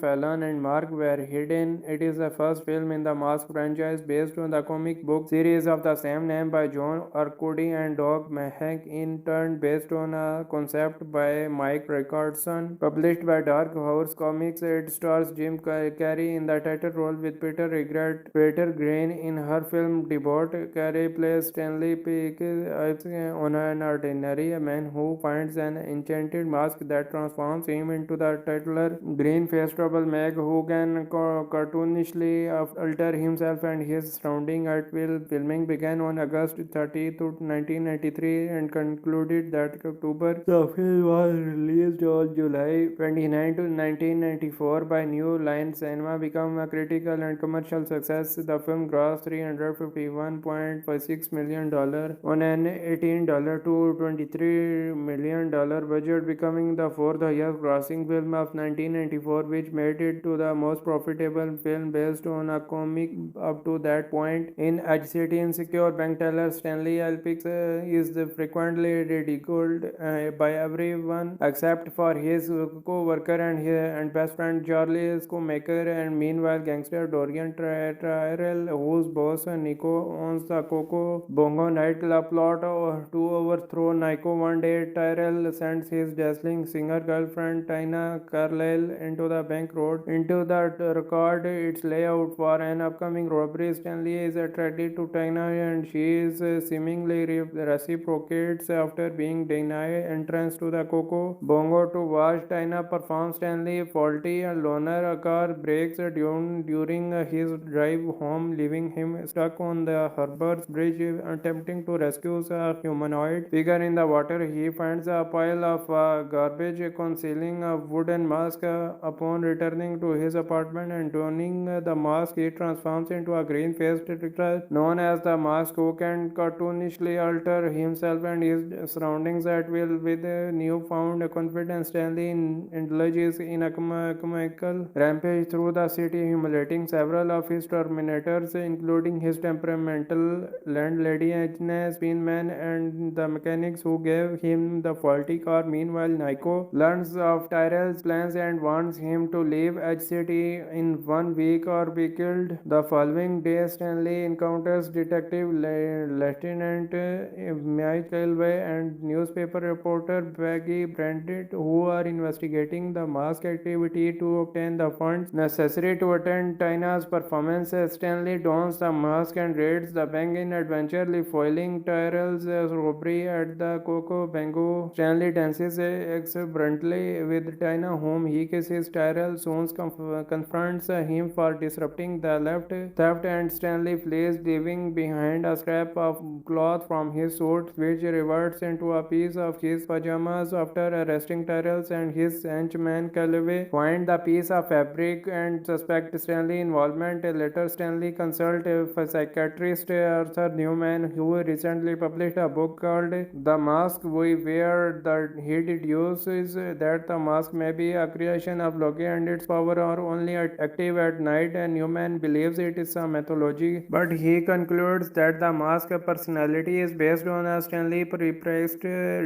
Fallon and Mike Verheiden. It is the first film in the Mask franchise based on the comic book series of the same name by John Arcudi and Doug Mahnke, in turn based on a concept by Mike Richardson, published by Dark Horse Comics. It stars Jim Carrey in the title role with Peter Riegert. Peter Greene in her film Debut. Carrey plays Stanley Ipkiss, an ordinary man who finds an enchanted mask that transforms him into the titular green-faced troublemaker who can cartoonishly alter himself and his surrounding at will. Filming began began on August 30, 1993 and concluded that October. The film was released on July 29, 1994 by New Line Cinema, became a critical and commercial success. The film grossed $351.6 million on an $18 to $23 million budget, becoming the fourth highest grossing film of 1994, which made it to the most profitable film based on a comic up to that point. In City Insecure, bank teller Stanley Ipkiss is frequently ridiculed by everyone except for his co-worker and best friend Charlie Screenmaker, and meanwhile gangster Dorian Tyrell, whose boss Nico owns the Coco Bongo nightclub plot to overthrow Nico. One day Tyrell sends his dazzling singer girlfriend Tina Carlyle into the bank road into the record its layout for an upcoming robbery. Stanley is attracted to Tina and she is seemingly reciprocates after being denied entrance to the Coco Bongo to watch Tina perform. Stanley, faulty and loner, a car breaks during his drive home, leaving him stuck on the Harbour's Bridge, attempting to rescue a humanoid figure in the water. He finds a pile of garbage concealing a wooden mask. Upon returning to his apartment and donning the mask, he transforms into a green-faced character known as the Mask, who can cartoonishly alter himself and his surroundings at will. With newfound confidence, Stanley indulges in a comical rampage through the city, humiliating several of his tormentors, including his temperamental landlady Agnes Spinman and the mechanics who gave him the faulty car. Meanwhile, Nico learns of Tyrell's plans and wants him to leave Edge City in 1 week or be killed. The following day, Stanley encounters Detective Lieutenant Mike Elway and newspaper reporter Peggy Brandt, who are investigating the mask activity to obtain the funds necessary to attend Tina's performance. Stanley dons the mask and raids the bank in adventurely foiling Tyrell's robbery at the Coco Bongo. Stanley dances exuberantly with Tina, whom he kisses. Tyrell soon confronts him for disrupting the theft, and Stanley flees, leaving behind a scrap of cloth from his suit, which reverts into a piece of his pajamas. After arresting Tyrell and his henchman Calloway, find the piece of fabric and suspect Stanley's involvement. Later, Stanley consults a psychiatrist Arthur Newman, who recently published a book called The Mask We Wear. He deduces that the mask may be a creation of Loki and its power are only active at night, and Newman believes it is a mythology, but he concludes that the mask personality is based on a Stanley repressed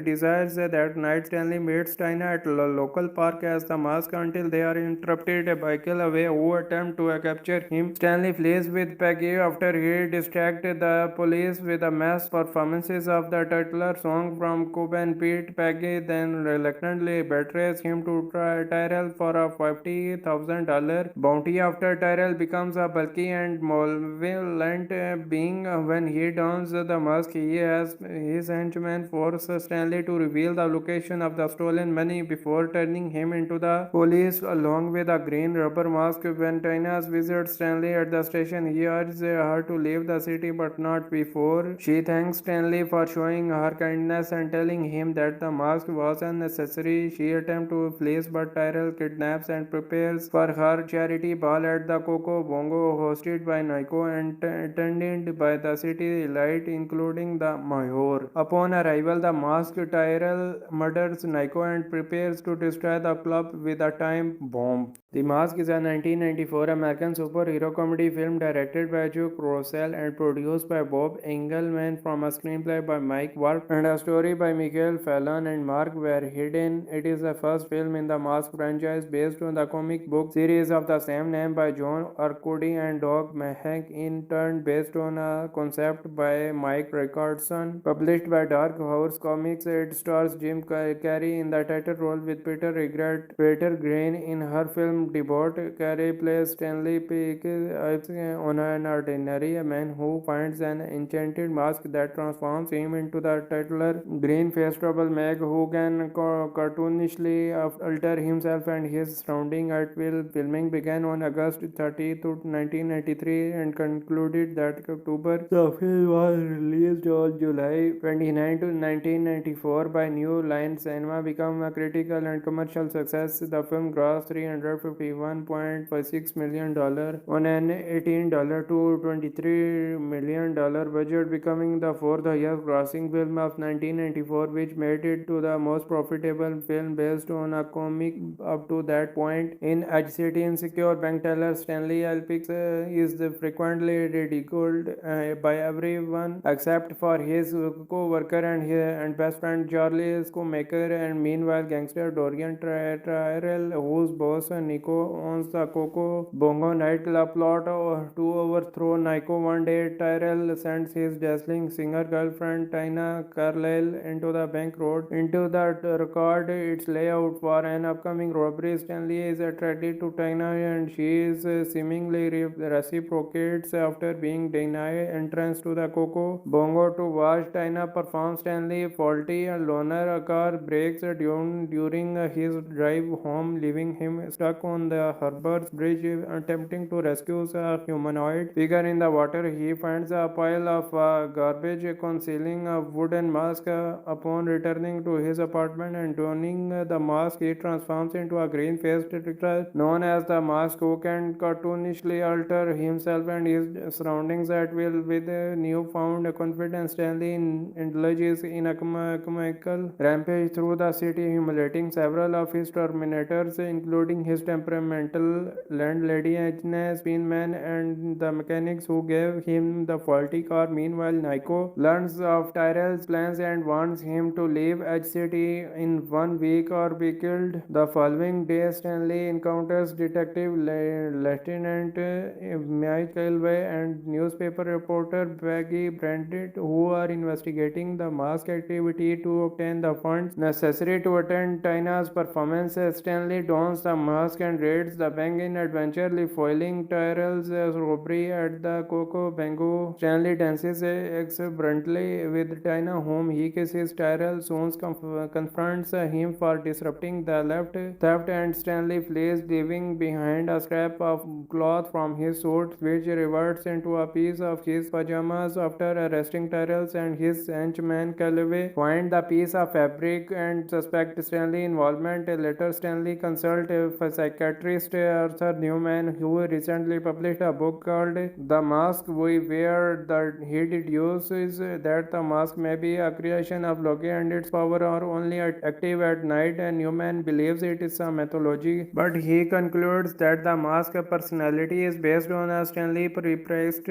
desires. That night, Stanley meets Tina at a local park as the mask until they are interrupted by Calloway, who attempt to capture him. Stanley flees with Peggy after he distracts the police with the mass performances of the titular song from Cub and Pete. Peggy then reluctantly betrays him to Tyrell for a $50,000 bounty. After Tyrell becomes a bulky and malevolent being when he dons the mask, he has his henchmen force Stanley to reveal the location of the stolen money before turning him into the police along with a green rubber mask. When Tina visits Stanley at the station, he urges her to leave the city, but not before. She thanks Stanley for showing her kindness and telling him that the mask was unnecessary. She attempts to flee, but Tyrell kidnaps and prepares for her charity ball at the Coco Bongo, hosted by Nico and attended by the city elite, including the mayor. Upon arrival, the masked Tyrell murders Nico and prepares to destroy the club with a time bomb. The Mask is a 1994 American superhero comedy film directed by Joe Crossell and produced by Bob Engelman, from a screenplay by Mike Werb and a story by Fallon and Mike Verheiden. It is the first film in the Mask franchise based on the comic book series of the same name by John Arcudi and Doug Mahnke, in turn based on a concept by Mike Richardson, published by Dark Horse Comics. It stars Jim Carrey in the title role with Peter Riegert, Peter Greene in her film debut, Carrey plays Stanley Ipkiss on an ordinary man who finds an enchanted mask that transforms him into the titular green-faced troublemaker who can cartoonishly alter himself and his surrounding at will. Filming began on August 30th, 1993 and concluded that October. The film was released on July 29, 1994 by New Line Cinema, became a critical and commercial success. The film grossed $351.6 million on an $18 to $23 million budget, becoming the fourth highest grossing film of 1994, which made it to the most profitable film based on a comic up to that point. In Agility Insecure, bank teller Stanley Ipkiss is frequently ridiculed by everyone except for his co-worker and best friend Charlie Screenmaker, and meanwhile gangster Dorian Tyrell, whose boss Nico owns the Coco Bongo nightclub plot to overthrow Nico. One day Tyrell sends his dazzling singer girlfriend Tina Carlyle into the bank road into the record its layout for an upcoming robbery. Stanley is attracted to Tina and she is seemingly reciprocates after being denied entrance to the Coco Bongo to watch Tina perform. Stanley, faulty and loner, a car breaks during his drive home, leaving him stuck on the Harbour's bridge attempting to rescue a humanoid figure in the water. He finds a pile of garbage concealing a wooden mask. Upon returning to his apartment and donning the mask, he transforms into a green-faced character known as the Mask, who can cartoonishly alter himself and his surroundings at will. With newfound confidence, Stanley indulges in a comical rampage through the city, humiliating several of his tormentors, including his temperamental landlady Jeni, Spinman, and the mechanics who gave him the faulty car. Meanwhile, Nico learns of Tyrell's plans and wants him to leave Edge City in 1 week or be killed. The following day, Stanley encounters Detective Lieutenant Mike Werb and newspaper reporter Peggy Brandt, who are investigating the mask activity to obtain the funds necessary to attend Tina's performance. Stanley dons the mask and raids the bank in adventure, foiling Tyrell's robbery at the Coco Bongo. Stanley dances exuberantly with Tina, whom he kisses. Tyrell soon confronts him for disrupting the theft, and Stanley flees, leaving behind a scrap of cloth from his suit, which reverts into a piece of his pajamas. After arresting Tyrell and his henchman Calloway, find the piece of fabric and suspect Stanley's involvement. Later, Stanley consults a psychiatrist Arthur Newman, who recently published a book called The Mask We Wear. He deduces that the mask may be a creation of Loki and its power are only active at night, and Newman believes it is a mythology, but he concludes that the mask personality is based on a Stanley repressed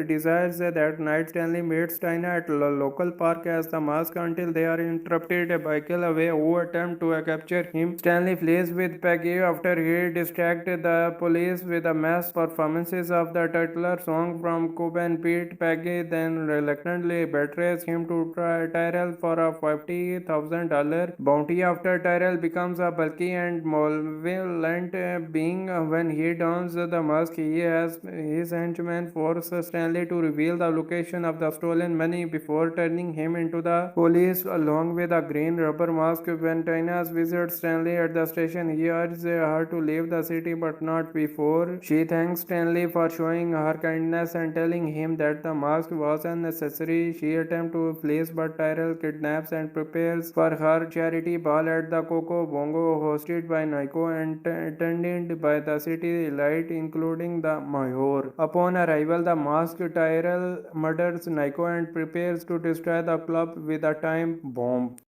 desires. That night, Stanley meets Tina at a local park as the mask until they are interrupted by Calloway, who attempt to capture him. Stanley flees with Peggy after he distracts the police with the mass performances of the titular song from Cub and Pete. Peggy then reluctantly betrays him to Tyrell for a $50,000 bounty. After Tyrell becomes a bulky and malevolent being when he dons the mask, he has his henchmen force Stanley to reveal the location of the stolen money before turning him into the police along with a green rubber mask. When Tina visits Stanley at the station, he urges her to leave the city, but not before. She thanks Stanley for showing her kindness and telling him that the mask was unnecessary. She attempts to flee, but Tyrell kidnaps and prepares for her charity ball at the Coco Bongo, hosted by Nico and attended by the city elite, including the mayor. Upon arrival, the masked Tyrell murders Nico and prepares to destroy the club with a time bomb.